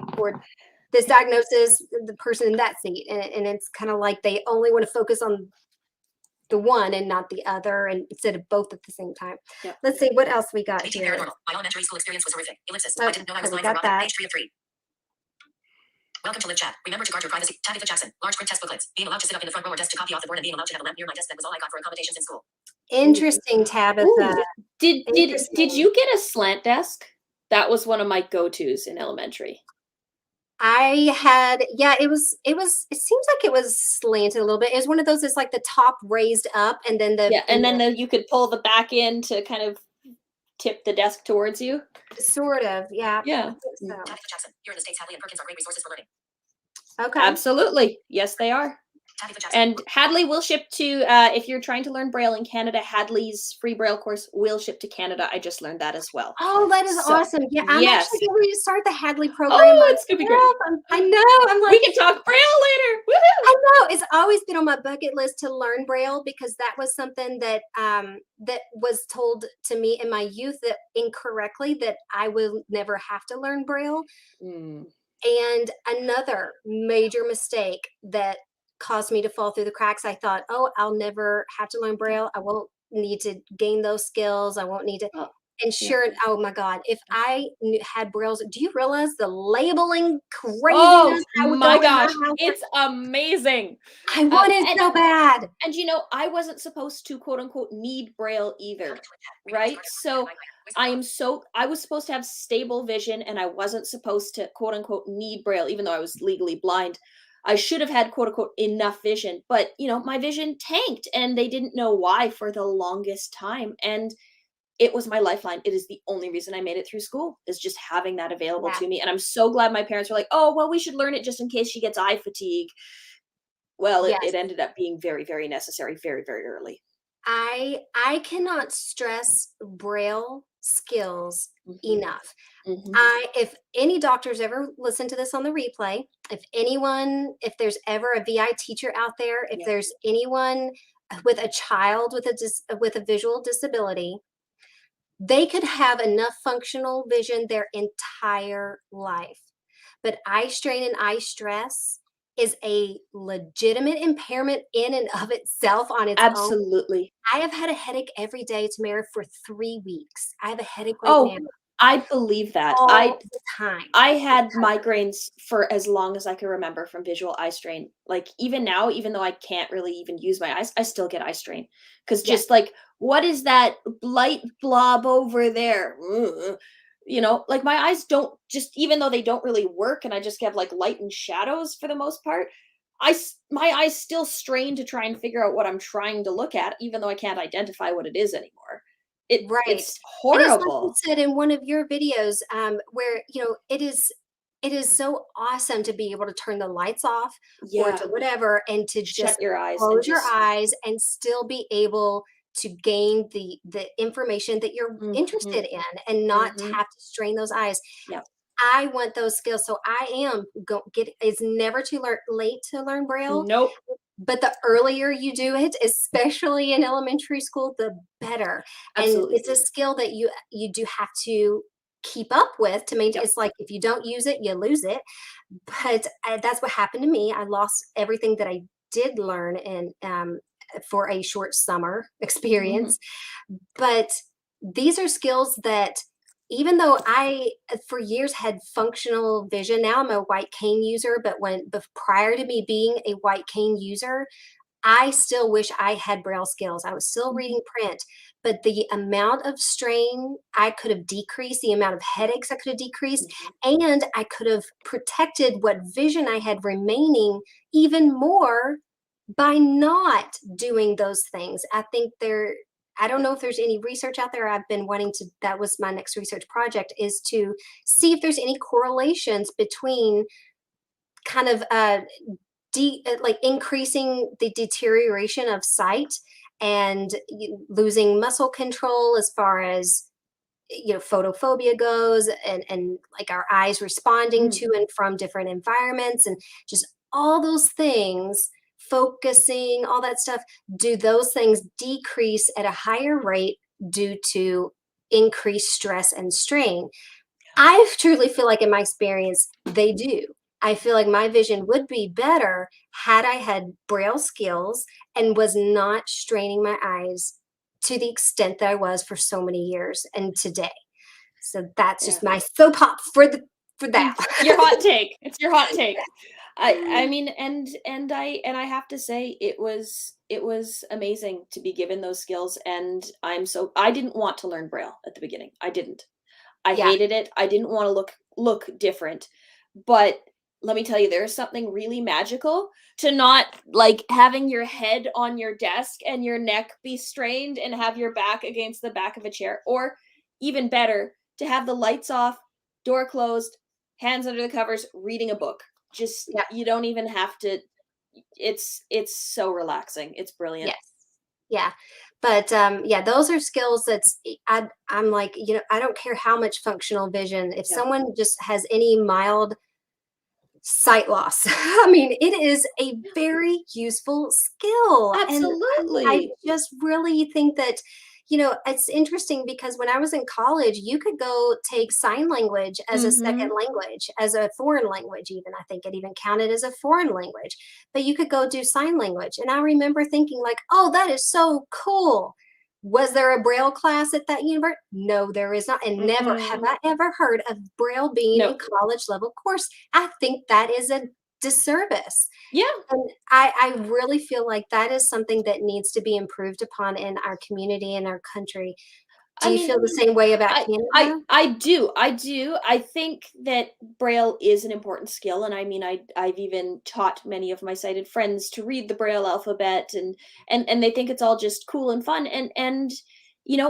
this
Yeah.
diagnosis, the person in that seat? And it's kind of like they only want to focus on the one and not the other, and instead of both at the same time.
Yeah.
Let's see what else we got
18
here.
Paranormal. My elementary school experience was horrific. Ellipsis. I
Okay,
didn't know I was
we
blind from
got
rock.
that.
Page 3 of 3. Welcome to Live Chat. Remember to guard your privacy. Tabitha Jackson. Large print test booklets. Being allowed to sit up in the front row or desk to copy off the board, and being allowed to have a lamp near my desk. That was all I got for accommodations in school.
Ooh.
Interesting, Tabitha.
Ooh. Did
Interesting.
you get a slant desk? That was one of my go-tos in elementary.
I had, yeah, it seems like it was slanted a little bit. It was one of those that's like the top raised up and then
Yeah, and then you could pull the back in to kind of tip the desk towards you.
sort of, yeah, I
Yeah.
think so.
Tabitha Jackson. Here in the States, Hadley and Perkins are great resources for learning.
Okay.
Absolutely. Yes, they are.
Tabitha Jackson.
And Hadley will ship to, if you're trying to learn Braille in Canada, Hadley's free Braille course will ship to Canada. I just learned that as well.
Oh, that is
So,
awesome. Yeah, I'm
yes.
actually getting ready to start the Hadley program
Oh, it's gonna be great.
myself. I know. I'm
We
like,
can talk Braille later. Woohoo!
I know. It's always been on my bucket list to learn Braille because that was something that that was told to me in my youth that incorrectly that I will never have to learn Braille.
Mm.
And another major mistake that caused me to fall through the cracks, I thought, oh, I'll never have to learn Braille. I won't need to gain those skills. I won't need to.
Oh,
And sure, oh my God, if I had Braille's, do you realize the labeling
oh
craziness I would
my
go in my
gosh,
house?
it's amazing.
I want it so bad.
And you know, I wasn't supposed to quote unquote need Braille either, right? So I was supposed to have stable vision and I wasn't supposed to quote unquote need Braille, even though I was legally blind. I should have had quote unquote enough vision, but you know, my vision tanked and they didn't know why for the longest time. And it was my lifeline. It is the only reason I made it through school, is just having that available
Yeah.
to me. And I'm so glad my parents were like, oh, well, we should learn it just in case she gets eye fatigue. Well,
Yes.
it ended up being very, very necessary, very, very early.
I cannot stress Braille skills enough.
Mhm.
If any doctors ever listen to this on the replay, if there's ever a VI teacher out there, if
Yeah.
there's anyone with a child with a visual disability, they could have enough functional vision their entire life. But eye strain and eye stress is a legitimate impairment in and of itself on its own.
Absolutely.
I have had a headache every day, Tamara, for 3 weeks. I have a headache right
Oh,
now
I believe that.
all the time.
I had migraines for as long as I can remember from visual eye strain. Like even now, even though I can't really even use my eyes, I still get eye strain. Because
Yeah.
just like, what is that light blob over there? You know, like my eyes don't just, even though they don't really work and I just have like light and shadows for the most part, my eyes still strain to try and figure out what I'm trying to look at, even though I can't identify what it is anymore.
Right.
It's
And it's like you
horrible.
said in one of your videos, where it is so awesome to be able to turn the lights off or
Yeah.
to whatever and to
Shut
just
your eyes and
close your
just
eyes and still be able to gain the information that you're
Mhm.
interested in and not
Mhm.
have to strain those eyes.
Yeah.
I want those skills. So I am it's never too late to learn Braille.
Nope.
But the earlier you do it, especially in elementary school, the better. And
Absolutely.
it's a skill that you do have to keep up with to maintain.
Yep.
It's like if you don't use it, you lose it. But that's what happened to me. I lost everything that I did learn in for a short summer experience. But these are skills that even though I for years had functional vision, now I'm a white cane user, but prior to me being a white cane user, I still wish I had Braille skills. I was still reading print, but the amount of strain I could have decreased, the amount of headaches I could have decreased, and I could have protected what vision I had remaining even more by not doing those things. I don't know if there's any research out there. I've been wanting to, that was my next research project, is to see if there's any correlations between kind of like increasing the deterioration of sight and losing muscle control as far as photophobia goes, and like our eyes responding to and from different environments and just all those things, focusing, all that stuff. Do those things decrease at a higher rate due to increased stress and strain? I truly feel like in my experience, they do. I feel like my vision would be better had I had Braille skills and was not straining my eyes to the extent that I was for so many years and today. So that's just my soapbox for that.
Your hot take. It's your hot take. I mean, and I have to say it was amazing to be given those skills, and I didn't want to learn Braille at the beginning. I didn't. I
Yeah.
hated it. I didn't want to look different. But let me tell you, there's something really magical to not like having your head on your desk and your neck be strained and have your back against the back of a chair, or even better, to have the lights off, door closed, hands under the covers, reading a book. Just
Yeah.
you don't even have to it's so relaxing. It's brilliant.
Yes. Yeah. But yeah, those are skills I'm like, I don't care how much functional vision, if
Yeah.
someone just has any mild sight loss, I mean, it is a very useful skill. And I
Absolutely.
just really think that, it's interesting because when I was in college, you could go take sign language as a second
Mhm.
language, as a foreign language, even. I think it even counted as a foreign language, but you could go do sign language. And I remember thinking, like, oh, that is so cool. Was there a Braille class at that university? No, there is not. And never have
Mm-mm.
I ever heard of Braille being a
No.
college level course. I think that is a disservice.
Yeah.
And I really feel like that is something that needs to be improved upon in our community and our country. Do
I
you
mean,
feel the same way about
I
Canada?
I do. I do. I think that Braille is an important skill, and I mean, I've even taught many of my sighted friends to read the Braille alphabet, and they think it's all just cool and fun, and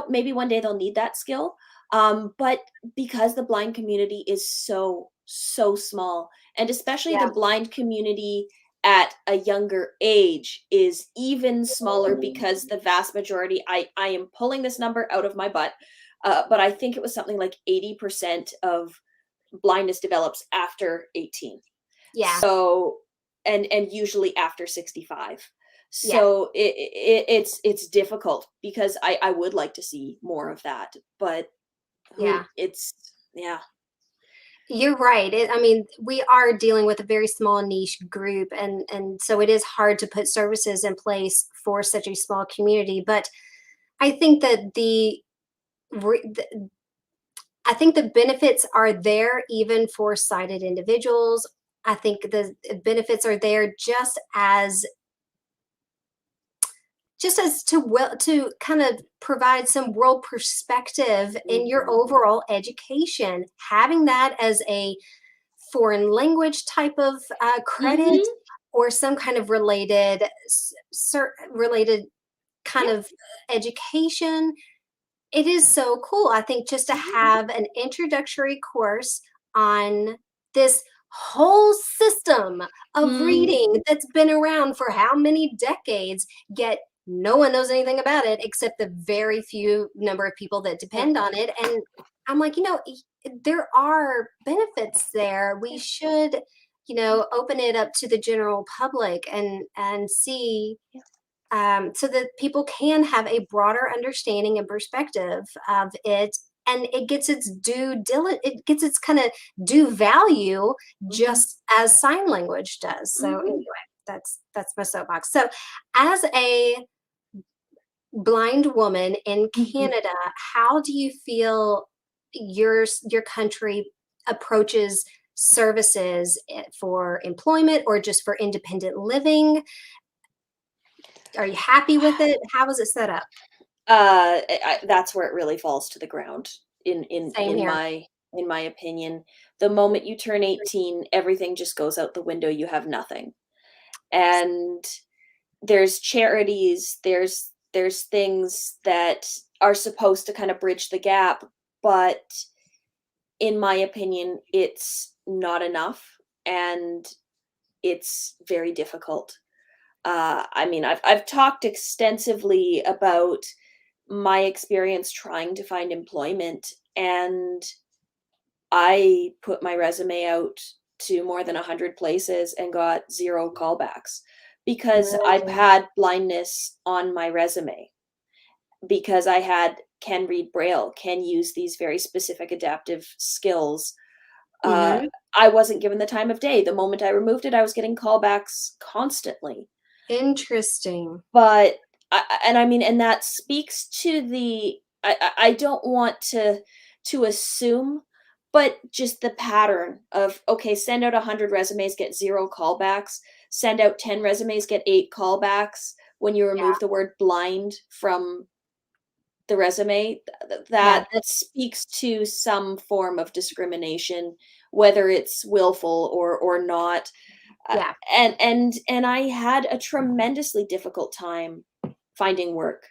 maybe one day they'll need that skill. But because the blind community is so small, and especially the
Yeah.
blind community at a younger age is even smaller because the vast majority, I am pulling this number out of my butt, but I think it was something like 80% of blindness develops after 18.
Yeah.
So, and usually after 65.
Yeah.
So it's difficult because I would like to see more of that, but who
Yeah.
it's yeah.
You're right. I mean, we are dealing with a very small niche group, and so it is hard to put services in place for such a small community. But I think that re- the I think the benefits are there even for sighted individuals. I think the benefits are there just as to kind of provide some world perspective in your
Mhm.
overall education. Having that as a foreign language type of credit,
Mhm.
or some kind of related kind
Yeah.
of education, it is so cool. I think just to
Mhm.
have an introductory course on this whole system of
Mhm.
reading that's been around for how many decades, yet no one knows anything about it except the very few number of people that
Yeah.
depend on it. And I'm like, there are benefits there. We
Yeah.
should, open it up to the general public and see,
Yeah.
so that people can have a broader understanding and perspective of it, and it gets its kind of due value,
Mhm.
just as sign language does. So
Mhm.
anyway, that's my soapbox. So as a blind woman in
Mhm.
Canada, how do you feel your country approaches services, for employment or just for independent living? Are you happy with it? How is it set up?
That's where it really falls to the ground in in
Same
in
here.
my in my opinion. The moment you turn 18, everything just goes out the window. You have nothing. And there's charities, there's things that are supposed to kind of bridge the gap, but in my opinion, it's not enough and it's very difficult. I mean, I've talked extensively about my experience trying to find employment, and I put my resume out to more than 100 places and got 0 callbacks because I've
Really?
had blindness on my resume, because I had can read Braille, can use these very specific adaptive skills. Uh,
Mhm.
I wasn't given the time of day. The moment I removed it, I was getting callbacks constantly.
Interesting.
But and I mean, and that speaks to the I don't want to assume, but just the pattern of, okay, send out 100 resumes, get 0 callbacks, send out 10 resumes, get 8 callbacks. When you
Yeah,
remove the word blind from the resume,
yeah,
that speaks to some form of discrimination, whether it's willful or not. Uh,
yeah,
and I had a tremendously difficult time finding work.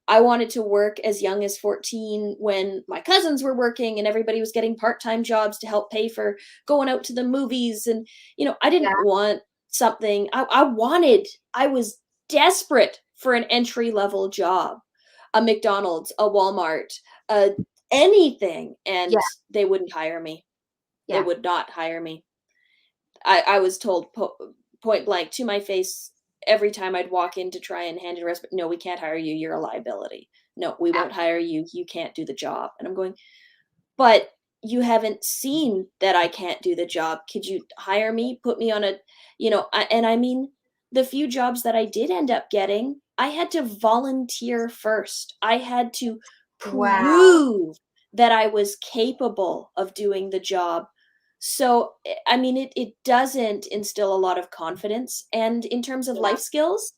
I wanted to work as young as 14 when my cousins were working and everybody was getting part-time jobs to help pay for going out to the movies, and I
yeah,
didn't want something. I was desperate for an entry-level job, a McDonald's, a Walmart, anything,
Yeah.
and they wouldn't hire me. They
Yeah.
would not hire me. I was told point blank to my face every time I'd walk in to try and hand in a resume, "No, we can't hire you. You're a liability. No, we won't hire you. You can't do the job." And I'm going, "But you haven't seen that I can't do the job. Could you hire me? Put me on a, and I mean, the few jobs that I did end up getting, I had to volunteer first. I had to
Wow.
prove that I was capable of doing the job. So, I mean, it doesn't instill a lot of confidence. And in terms of
Yeah.
life skills,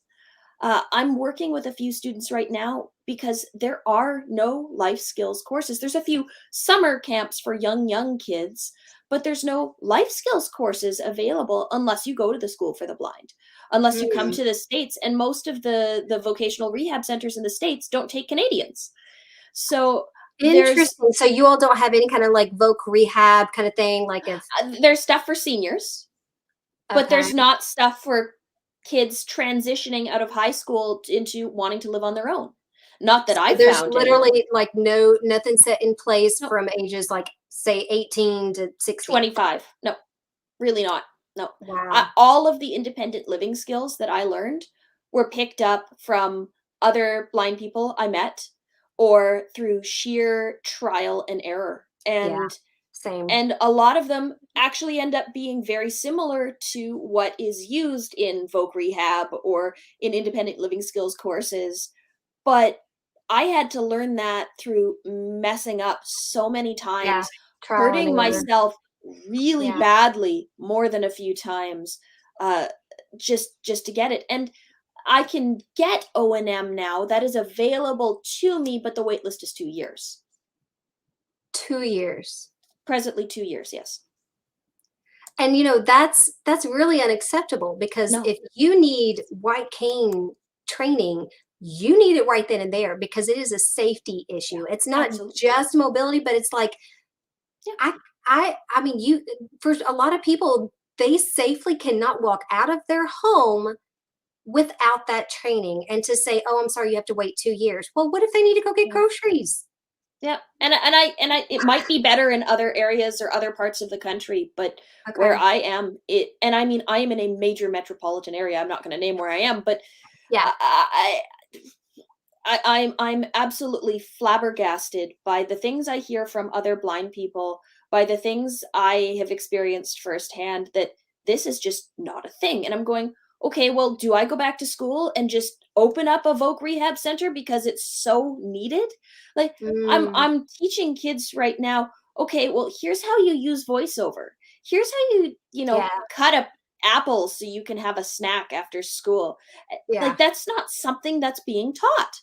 I'm working with a few students right now because there are no life skills courses. There's a few summer camps for young kids, but there's no life skills courses available unless you go to the School for the Blind, unless you come
Mm.
to the States. And most of the vocational rehab centers in the States don't take Canadians. So
Interesting. So you all don't have any kind of like voc rehab kind of thing, like if
there's stuff for seniors, but
okay.
there's not stuff for kids transitioning out of high school into wanting to live on their own. Not that
So
I've
there's
found anyone.
literally like nothing set in place
No,
from ages like say 18 to 60.
25. No, really not. No.
Wow.
All of the independent living skills that I learned were picked up from other blind people I met or through sheer trial and error.
Yeah,
And
same.
And a lot of them actually end up being very similar to what is used in voc rehab or in independent living skills courses. But I had to learn that through messing up so many
Yeah,
times,
trial and
hurting
error.
myself really
Yeah.
badly more than a few times, uh, just to get it. And I can get O&M now. That is available to me, but the wait list is 2 years.
2 years.
Presently 2 years, yes.
And that's really unacceptable because
No,
if you need white cane training, you need it right then and there because it is a safety
yeah,
issue. It's not
absolutely.
just mobility, but it's like
Yeah.
I mean you for a lot of people, they safely cannot walk out of their home without that training and to say, "Oh, I'm sorry, you have to wait 2 years." Well, what if they need to go get
Yeah.
groceries?
Yeah, and I it might be better in other areas or other parts of the country, but where
Okay.
I am, and I mean, I am in a major metropolitan area. I'm not going to name where I am, but
Yeah.
I, I'm absolutely flabbergasted by the things I hear from other blind people, by the things I have experienced firsthand that this is just not a thing. And I'm going, okay, well, do I go back to school and just open up a voc rehab center because it's so needed? Like
Mm,
I'm teaching kids right now, okay, well, here's how you use voiceover. Here's how
yeah.
cut up apples so you can have a snack after school.
Yeah.
Like that's not something that's being taught,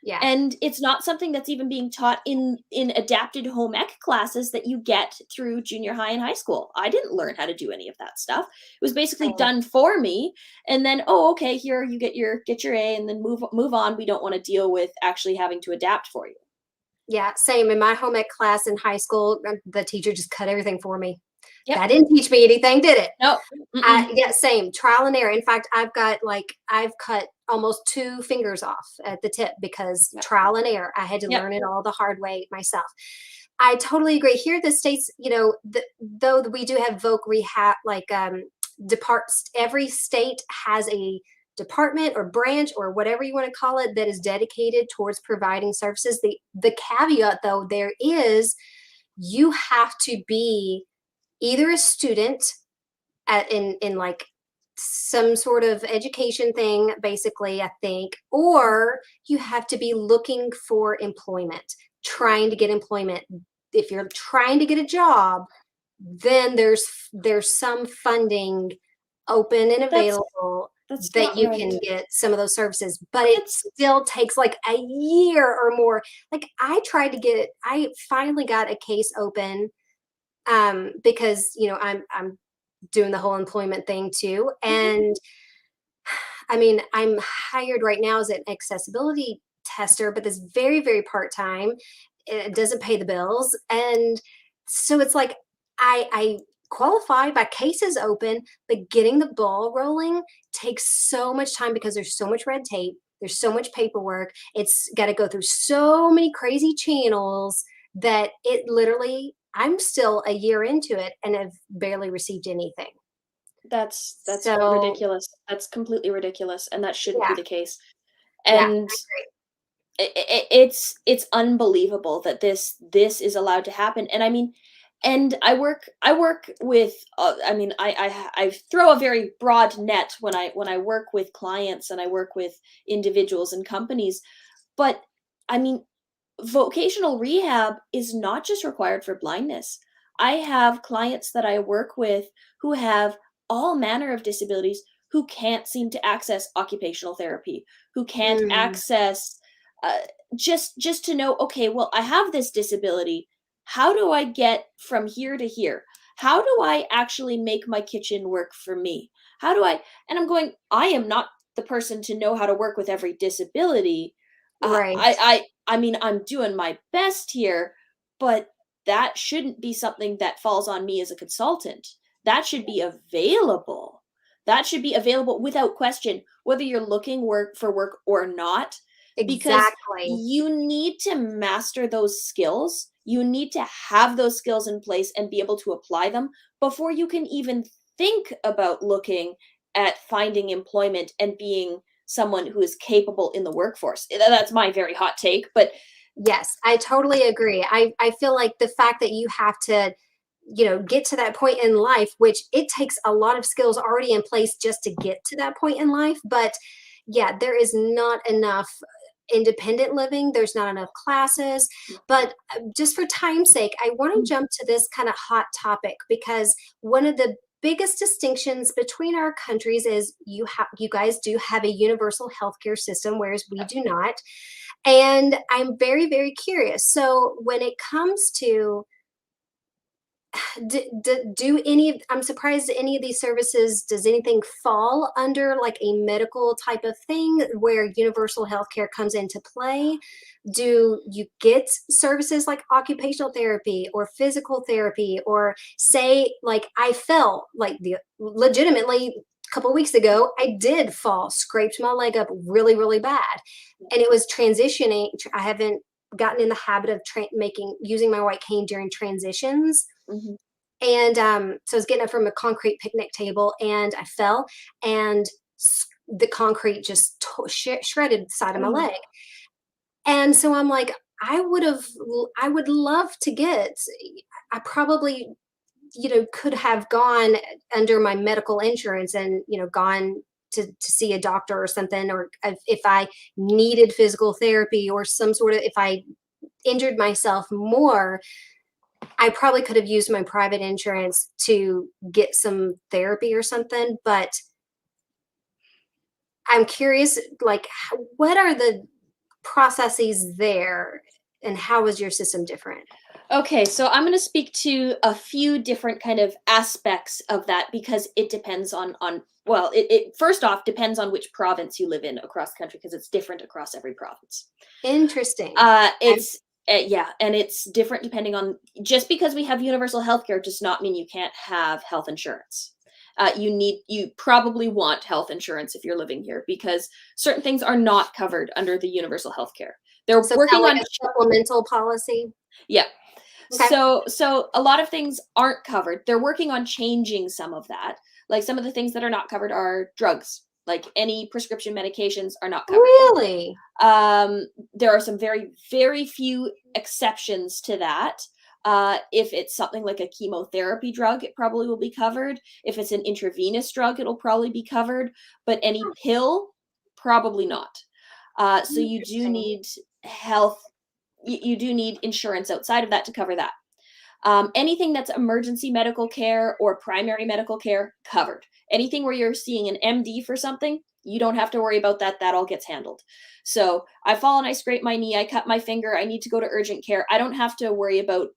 Yeah.
and it's not something that's even being taught in adapted home ec classes that you get through junior high and high school. I didn't learn how to do any of that stuff. It was basically
Same.
done for me, and then, oh, okay, here you get your A, and then move on. We don't want to deal with actually having to adapt for you.
Yeah, same. In my home ec class in high school, the teacher just cut everything for me.
Yep.
That didn't teach me anything, did it?
No. Mm-mm.
Yeah, same. Trial and error. In fact, I've cut almost 2 fingers off at the tip because
Yep.
trial and error. I had to
Yep.
learn it all the hard way myself. I totally agree. Here, the states, though we do have voc rehab, like every state has a department or branch or whatever you want to call it that is dedicated towards providing services. The caveat, though, there is you have to be either a student in like some sort of education thing, basically, I think, or you have to be looking for employment, trying to get employment. If you're trying to get a job, then there's some funding open and
That's
available
that's
that
not
you
right.
can get some of those services, but it
That's
still takes like a year or more. Like I finally got a case open because I'm doing the whole employment thing too.
mhm.
And I mean, I'm hired right now as an accessibility tester, but this very, very part-time. It doesn't pay the bills. And so it's like I qualified, my case is open, but getting the ball rolling takes so much time because there's so much red tape. There's so much paperwork. It's got to go through so many crazy channels that it literally, I'm still a year into it and have barely received anything.
That's
So,
ridiculous. That's completely ridiculous, and that shouldn't be
yeah,
the case.
yeah, I
And
agree.
it's unbelievable that this is allowed to happen. And I mean, and I work with I mean, I throw a very broad net when I work with clients and I work with individuals and companies. But I mean, vocational rehab is not just required for blindness. I have clients that I work with who have all manner of disabilities, who can't seem to access occupational therapy, who can't
Mm,
access uh, just to know, okay, well, I have this disability. How do I get from here to here? How do I actually make my kitchen work for me? How do I? And I'm going, I am not the person to know how to work with every disability. uh,
right.
I, I mean, I'm doing my best here, but that shouldn't be something that falls on me as a consultant. That should be available. That should be available without question, whether you're looking for work or not, because
Exactly.
you need to master those skills. You need to have those skills in place and be able to apply them before you can even think about looking at finding employment and being someone who is capable in the workforce. That's my very hot take, but
Yes, I totally agree. I feel like the fact that you have to, get to that point in life, which it takes a lot of skills already in place just to get to that point in life. But yeah, there is not enough independent living. There's not enough classes. But just for time's sake, I want to jump to this kind of hot topic because one of the biggest distinctions between our countries is you guys do have a universal healthcare system, whereas we do not. And I'm very, very curious. So when it comes to do any of, I'm surprised any of these services, does anything fall under like a medical type of thing where universal healthcare comes into play? Do you get services like occupational therapy or physical therapy, or say like I fell like the legitimately a couple of weeks ago, I did fall, scraped my leg up really, really bad. And it was transitioning. I haven't gotten in the habit of using my white cane during transitions.
Mhm.
And so I was getting up from a concrete picnic table and I fell, and the concrete just shredded the side of my
Oh,
leg. And so I'm like, I would love to get, I probably, could have gone under my medical insurance and, gone to see a doctor or something, or if I needed physical therapy or some sort of, if I injured myself more, I probably could have used my private insurance to get some therapy or something. But I'm curious, like, what are the processes there, and how is your system different?
okay, so I'm going to speak to a few different kind of aspects of that because it depends on well, it first off depends on which province you live in across the country because it's different across every province.
Interesting. Okay.
It's yeah, and it's different depending on, just because we have universal healthcare does not mean you can't have health insurance. You probably want health insurance if you're living here because certain things are not covered under the universal healthcare. They're
So kind
working
of like
on
a supplemental policy.
yeah.
Okay.
So a lot of things aren't covered. They're working on changing some of that. Like some of the things that are not covered are drugs. Like any prescription medications are not covered.
Really?
There are some very, very few exceptions to that. If it's something like a chemotherapy drug, it probably will be covered. If it's an intravenous drug, it'll probably be covered. But any pill, probably not. So you do
Interesting.
need health. You do need insurance outside of that to cover that. Anything that's emergency medical care or primary medical care, covered. Anything where you're seeing an MD for something, you don't have to worry about that. That all gets handled. So I fall and I scrape my knee, I cut my finger, I need to go to urgent care. I don't have to worry about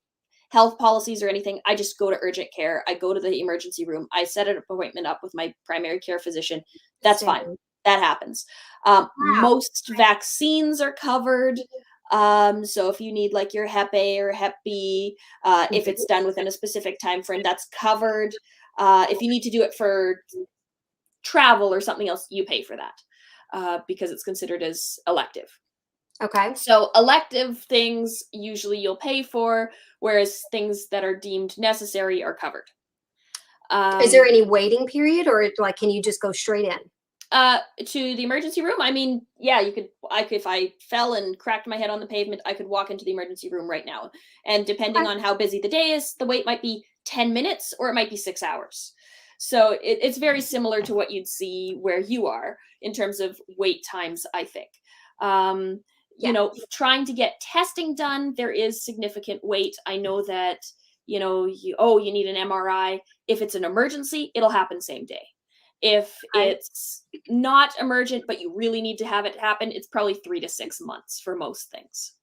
health policies or anything. I just go to urgent care. I go to the emergency room. I set an appointment up with my primary care physician. That's fine.
Interesting.
That happens.
Wow.
Most vaccines are covered. So if you need like your Hep A or Hep B, if it's done within a specific time frame, that's covered. If you need to do it for travel or something else, you pay for that because it's considered as elective.
Okay.
So elective things usually you'll pay for, whereas things that are deemed necessary are covered.
Is there any waiting period, or like can you just go straight in?
To the emergency room, I mean, yeah, if I fell and cracked my head on the pavement, I could walk into the emergency room right now. And depending
Okay.
on how busy the day is, the wait might be 10 minutes or it might be 6 hours. So it's very similar to what you'd see where you are in terms of wait times, I think. You
Yeah.
know, trying to get testing done, there is significant wait. I know that, you know, you need an MRI. If it's an emergency, it'll happen same day. If it's not emergent, but you really need to have it happen, it's probably 3 to 6 months for most things.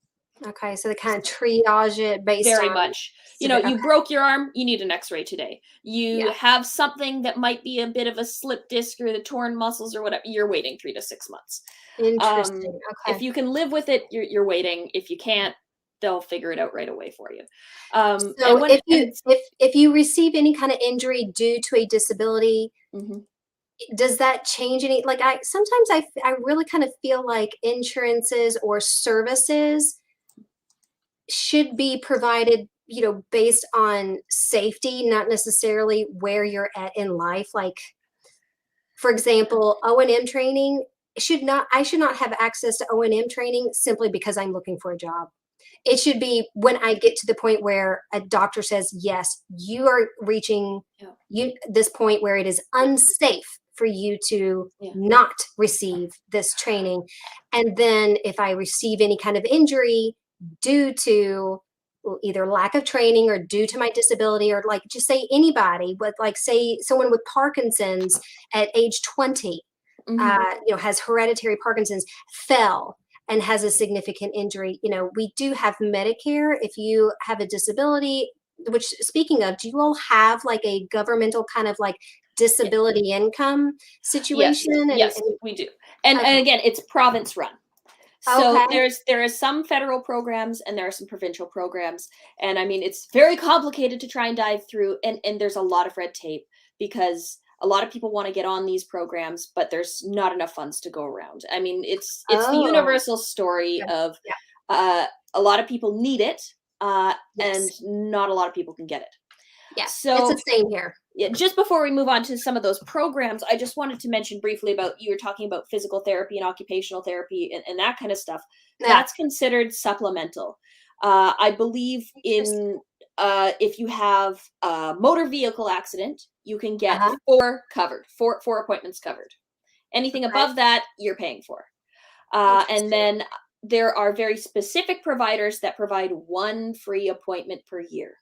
Okay, so they kind of triage it based
Very
on
much. You know, you broke your arm, you need an x-ray today. You
Yeah.
have something that might be a bit of a slip disc or the torn muscles or whatever, you're waiting 3 to 6 months.
Interesting.
If
Okay.
you can live with it, you're waiting. If you can't, they'll figure it out right away for you.
So
And when
if you receive any kind of injury due to a disability,
Mhm.
does that change any, like, I sometimes I really kind of feel like insurances or services should be provided, based on safety, not necessarily where you're at in life. Like, for example, O&M training I should not have access to O&M training simply because I'm looking for a job. It should be when I get to the point where a doctor says, yes, you are reaching this point where it is unsafe for you to
Yeah.
not receive this training. And then if I receive any kind of injury due to either lack of training or due to my disability, or like just say anybody, but like say someone with Parkinson's at age 20, has hereditary Parkinson's, fell and has a significant injury. We do have Medicare if you have a disability, which, speaking of, do you all have like a governmental kind of like disability income situation?
Yes, we do. And
Okay.
again, it's province run. So
Okay.
there is some federal programs and there are some provincial programs. And I mean, it's very complicated to try and dive through, and there's a lot of red tape because a lot of people want to get on these programs, but there's not enough funds to go around. I mean, it's the
Oh,
universal story
yeah,
of
yeah,
a lot of people need it, and
yes,
not a lot of people can get it.
yeah. It's the
So
same here.
yeah, just before we move on to some of those programs, I just wanted to mention briefly about, you were talking about physical therapy and occupational therapy and that kind of stuff.
Yeah.
That's considered supplemental. I believe
Interesting.
if you have a motor vehicle accident, you can get
Uh-huh.
4 appointments covered. Anything
Okay.
above that, you're paying for. And
Interesting.
then there are very specific providers that provide 1 free appointment per year.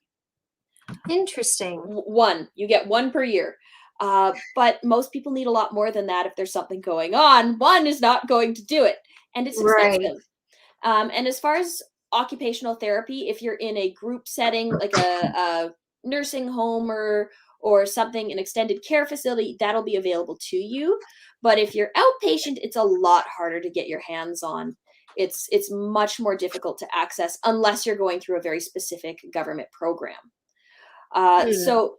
Interesting.
One, you get 1 per year. But most people need a lot more than that if there's something going on. 1 is not going to do it, and it's
Right.
expensive. And as far as occupational therapy, if you're in a group setting, like a nursing home or something, an extended care facility, that'll be available to you. But if you're outpatient, it's a lot harder to get your hands on. It's much more difficult to access unless you're going through a very specific government program.
Hmm.
So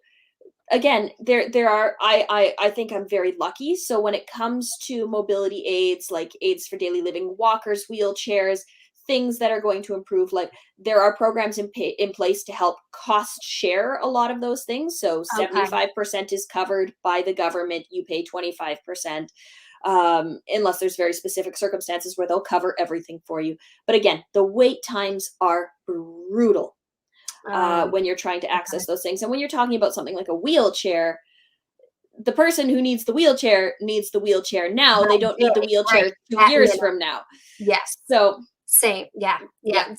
again, there are I think I'm very lucky. So when it comes to mobility aids, like aids for daily living, walkers, wheelchairs, things that are going to improve, like there are programs in place to help cost share a lot of those things. So
Okay.
75% is covered by the government. You pay 25%. Unless there's very specific circumstances where they'll cover everything for you. But again, the wait times are brutal when you're trying to
Okay.
access those things. And when you're talking about something like a wheelchair, the person who needs the wheelchair now. They
Right
don't need the
there, right.
wheelchair two
At
years
minimum.
from now.
Yes.
So
Same. Yeah.
yeah,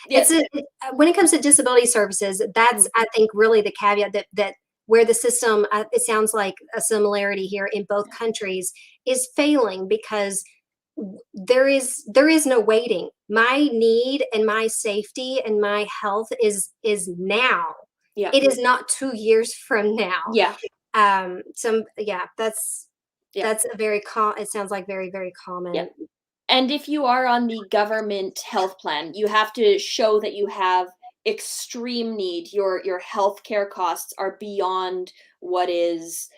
Yeah.
yeah,
When it comes to disability services, that's,
mm,
I think, really the caveat that where the system, it sounds like a similarity here in both countries, is failing because there is no waiting. My need and my safety and my health is now.
yeah,
It is not 2 years from now.
yeah,
Yeah, that's
yeah,
a very it sounds like very, very
yeah.
common.
And if you are on the government health plan, you have to show that you have extreme need. Your healthcare costs are beyond what is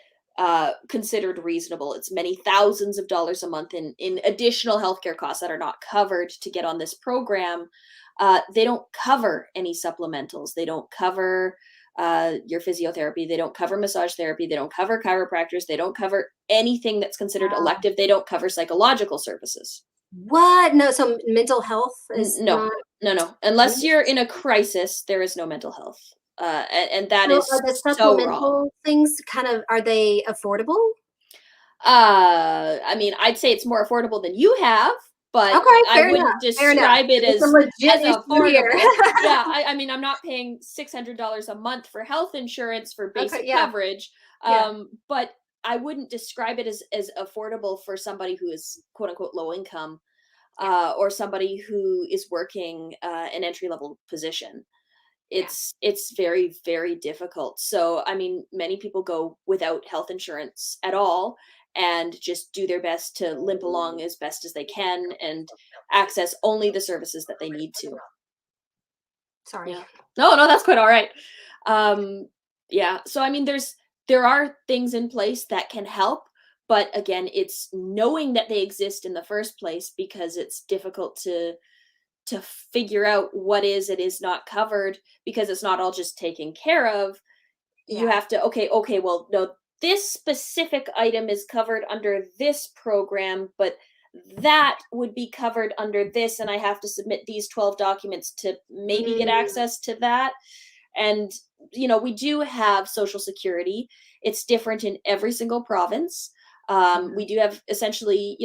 considered reasonable. It's many thousands of dollars a month in additional healthcare costs that are not covered to get on this program. They don't cover any supplementals. They don't cover your physiotherapy. They don't cover massage therapy. They don't cover chiropractors. They don't cover anything that's considered
Wow.
elective. They don't cover psychological services.
What? No, so mental health is
No,
not.
no. Unless you're in a crisis, there is no mental health. And that
So
is
are the
so wrong.
supplemental things are they affordable?
I mean, I'd say it's more affordable than you have, but
Okay,
I
fair enough.
wouldn't
Fair enough.
describe it
It's a
as
legit issue here.
affordable. Yeah, I mean, I'm not paying $600 a month for health insurance for basic
Okay, yeah.
coverage,
Yeah.
but I wouldn't describe it as affordable for somebody who is quote unquote low income, or somebody who is working an entry level position.
Yeah.
It's very, very difficult. So, I mean, many people go without health insurance at all and just do their best to limp along as best as they can and access only the services that they need to.
Sorry.
Yeah. No, that's quite all right. Yeah. So, I mean, there are things in place that can help, but again, it's knowing that they exist in the first place, because it's difficult to figure out what is it is not covered, because it's not all just taken care of. You
Yeah.
have to, okay, well, no, this specific item is covered under this program, but that would be covered under this, and I have to submit these 12 documents to maybe get
Mm,
access to that. And we do have social security. It's different in every single province.
mhm.
We do have essentially,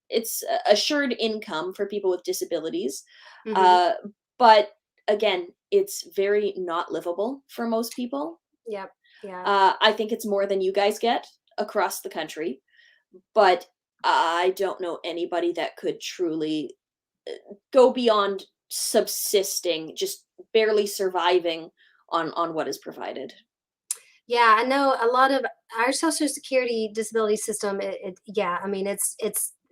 it's assured income for people with disabilities.
Mhm.
uh, but again, it's very not livable for most people.
Yep. Yeah.
I think it's more than you guys get across the country, but I don't know anybody that could truly go beyond subsisting, just barely surviving on what is provided.
Yeah, I know a lot of our Social Security disability system. Yeah, I mean, it's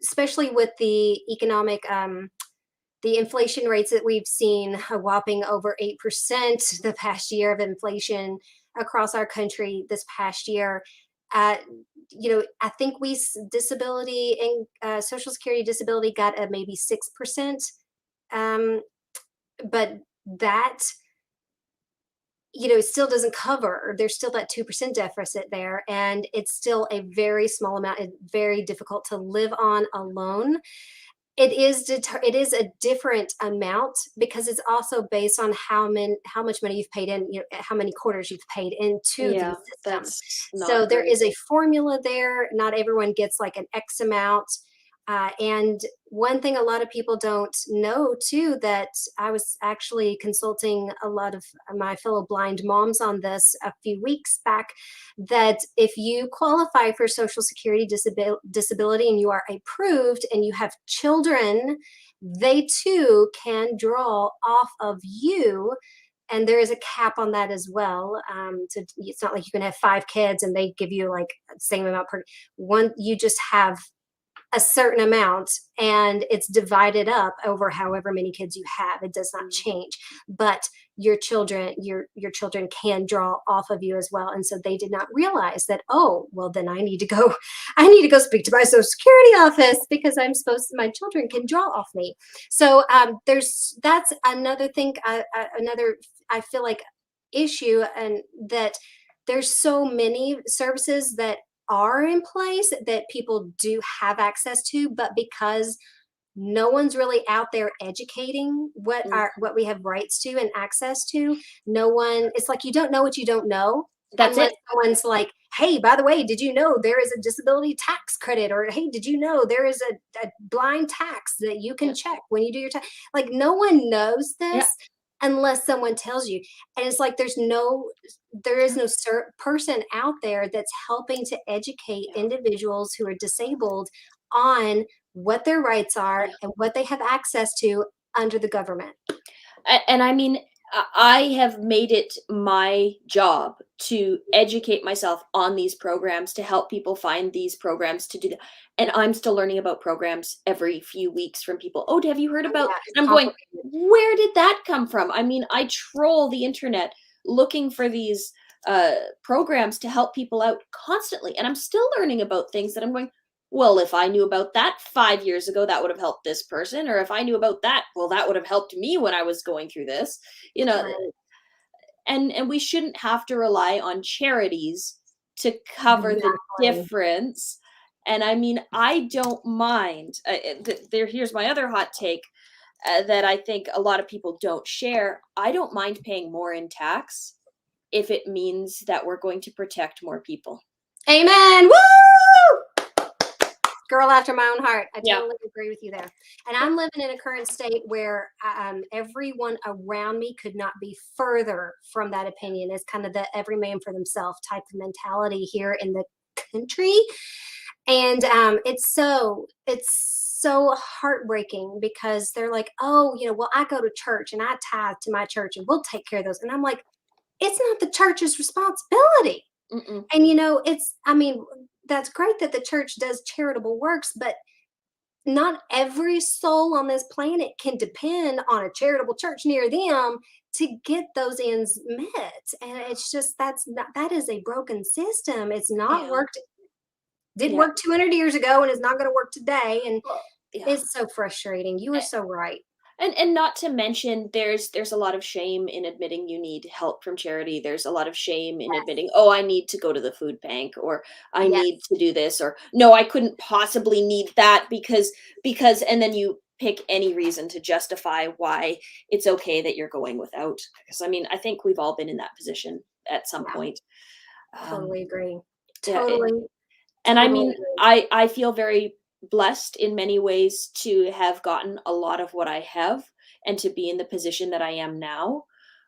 especially with the economic, the inflation rates that we've seen, a whopping over 8% the past year of inflation across our country this past year. Uh, I think disability and Social Security disability got a maybe 6%, um, but that it still doesn't cover. There's still that 2% deficit there, and it's still a very small amount. It's very difficult to live on alone. It is a different amount because it's also based on how much money you've paid in, how many quarters you've paid into the
Yeah,
system.
that's
So
not
there
great.
is a formula there. Not everyone gets like an X amount. And one thing a lot of people don't know too, that I was actually consulting a lot of my fellow blind moms on this a few weeks back, that if you qualify for Social Security disability and you are approved and you have children, they too can draw off of you. And there is a cap on that as well. So it's not like you can have 5 kids and they give you like the same amount per one. You just have a certain amount and it's divided up over however many kids you have. It does not
Mm.
change, but your children can draw off of you as well. And so they did not realize that, oh well, then I need to go I need to go speak to my Social Security office because my children can draw off me. So that's another thing, another, I feel like, issue, and that there's so many services that are in place that people do have access to, but because no one's really out there educating
Mm.
what we have rights to and access to, no one, it's like you don't know what you don't know
That's
unless
it.
someone's like, hey, by the way, did you know there is a disability tax credit? Or hey, did you know there is a blind tax that you
Yeah.
can check when you do your tax? Like no one knows
Yeah.
this unless someone tells you. And it's like there is no person out there that's helping to educate
Yeah.
individuals who are disabled on what their rights are
Yeah.
and what they have access to under the government.
And I mean, I have made it my job to educate myself on these programs, to help people find these programs to do that. And I'm still learning about programs every few weeks from people. Oh, have you heard about?
Yeah, it's
And I'm going,
complicated.
where did that come from? I mean, I troll the internet looking for these programs to help people out constantly. And I'm still learning about things that I'm going, well, if I knew about that 5 years ago, that would have helped this person. Or if I knew about that, well, that would have helped me when I was going through this. You know,
Right.
and we shouldn't have to rely on charities to cover the
Exactly.
difference. And I mean, I don't mind. Here's my other hot take that I think a lot of people don't share. I don't mind paying more in tax if it means that we're going to protect more people.
Amen. Woo! Girl after my own heart. I
Yeah.
totally agree with you there. And I'm living in a current state where everyone around me could not be further from that opinion. It's kind of the every man for themselves type of mentality here in the country. And it's so heartbreaking because they're like, oh, well, I go to church and I tithe to my church and we'll take care of those. And I'm like, it's not the church's responsibility.
Mm-mm.
And that's great that the church does charitable works, but not every soul on this planet can depend on a charitable church near them to get those ends met. And it's just that is a broken system. It's not
Yeah.
worked, didn't
Yeah.
work 200 years ago and is not going to work today. And
Well, yeah.
it's so frustrating. You are so right.
And not to mention there's a lot of shame in admitting you need help from charity. There's a lot of shame in admitting, oh, I need to go to the food bank, or I
Yes.
need to do this, or no, I couldn't possibly need that because and then you pick any reason to justify why it's okay that you're going without. Because I mean, I think we've all been in that position at some
Yeah,
point.
totally agree.
Yeah,
Totally,
and I
totally
mean,
agree.
I feel very blessed in many ways to have gotten a lot of what I have and to be in the position that I am now.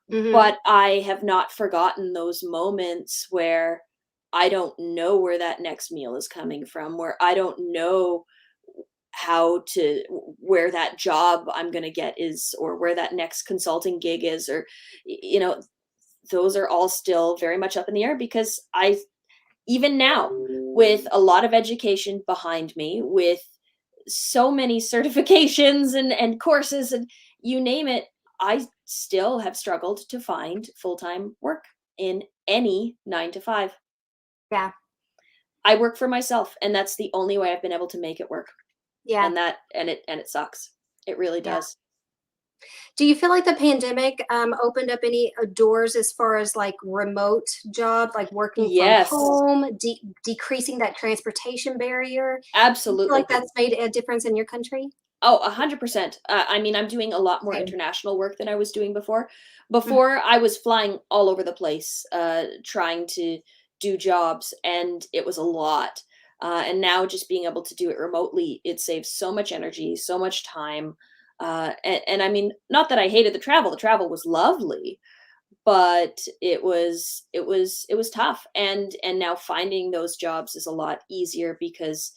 Hmm.
But I have not forgotten those moments where I don't know where that next meal is coming from, where I don't know where that job I'm going to get is, or where that next consulting gig is, or, those are all still very much up in the air because even now, with a lot of education behind me, with so many certifications and courses and you name it, I still have struggled to find full-time work in any 9 to 5.
Yeah,
I work for myself, and that's the only way I've been able to make it work.
yeah,
And it sucks. It really
yeah.
does.
Do you feel like the pandemic opened up any doors as far as like remote jobs, like working from
Yes,
home, decreasing that transportation barrier? Do you feel like
absolutely.
that's made a difference in your country?
Oh, 100%. I mean, I'm doing a lot more
Same.
international work than I was doing before.
Mhm.
Before, I was flying all over the place, trying to do jobs, and it was a lot. And now, just being able to do it remotely, it saves so much energy, so much time. And I mean, not that I hated the travel. The travel was lovely, but it was tough. And now finding those jobs is a lot easier because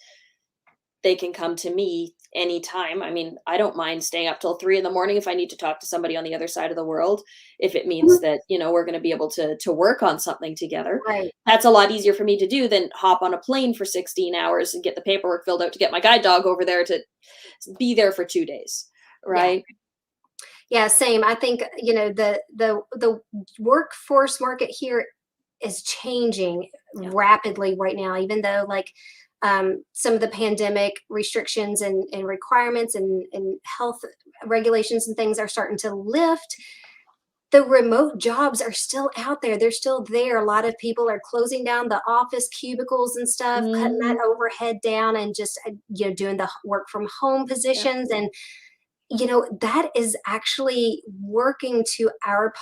they can come to me anytime. I mean, I don't mind staying up till 3 in the morning if I need to talk to somebody on the other side of the world, if it means that, we're gonna be able to work on something together.
Right.
That's a lot easier for me to do than hop on a plane for 16 hours and get the paperwork filled out to get my guide dog over there to be there for 2 days,
Yeah.
right?
Yeah. Same. I think the workforce market here is changing
Yeah.
rapidly right now, even though like some of the pandemic restrictions and requirements and health regulations and things are starting to lift. The remote jobs are still out there. They're still there. A lot of people are closing down the office cubicles and stuff, cutting that
Mhm.
overhead down and just doing the work from home
Yeah,
positions. And that is actually working to our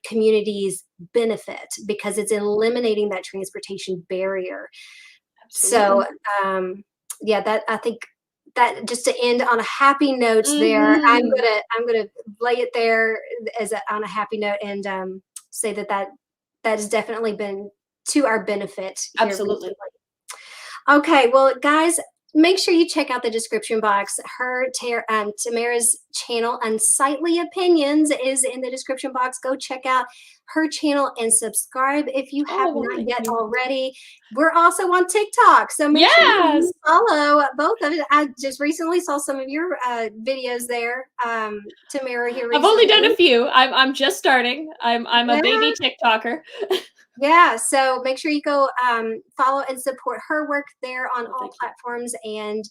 community's benefit because it's eliminating that transportation barrier. So,
absolutely.
um, yeah, that I think that just to end on a happy note there,
Mhm.
I'm gonna lay it there as on a happy note and say that has definitely been to our benefit here recently.
Absolutely.
Okay, well, guys, make sure you check out the description box. Tamara's channel, Unsightly Opinions, is in the description box. Go check out her channel and subscribe if you have
Oh,
not
thank
yet
you.
already. We're also on TikTok, so make sure
Yes.
you follow both of it. I just recently saw some of your videos there, Tamara, here recently.
I've only done a few. I'm just starting. I'm a baby TikToker.
Yeah, so make sure you go follow and support her work there on all
Thank you.
platforms. And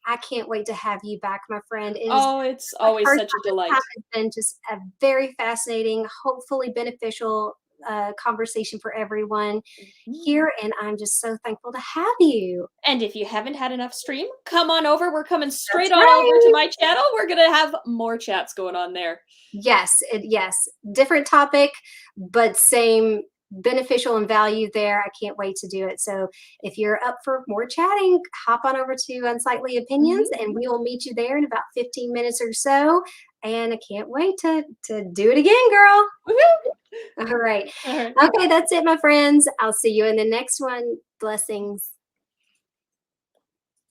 I can't wait to have you back, my friend. It is
Oh, it's always
first
such a
time this
delight.
time has been just a very fascinating, hopefully beneficial conversation for everyone here, and I'm just so thankful to have you.
And if you haven't had enough stream, come on over. We're coming straight
That's
on over to
right.
my channel. We're gonna have more chats going on there.
Yes, yes, different topic, but same beneficial and value there. I can't wait to do it. So if you're up for more chatting, hop on over to Unsightly Opinions and we will meet you there in about 15 minutes or so. And I can't wait to do it again, girl.
Woohoo!
All right.
All right.
Okay, that's it, my friends. I'll see you in the next one. Blessings.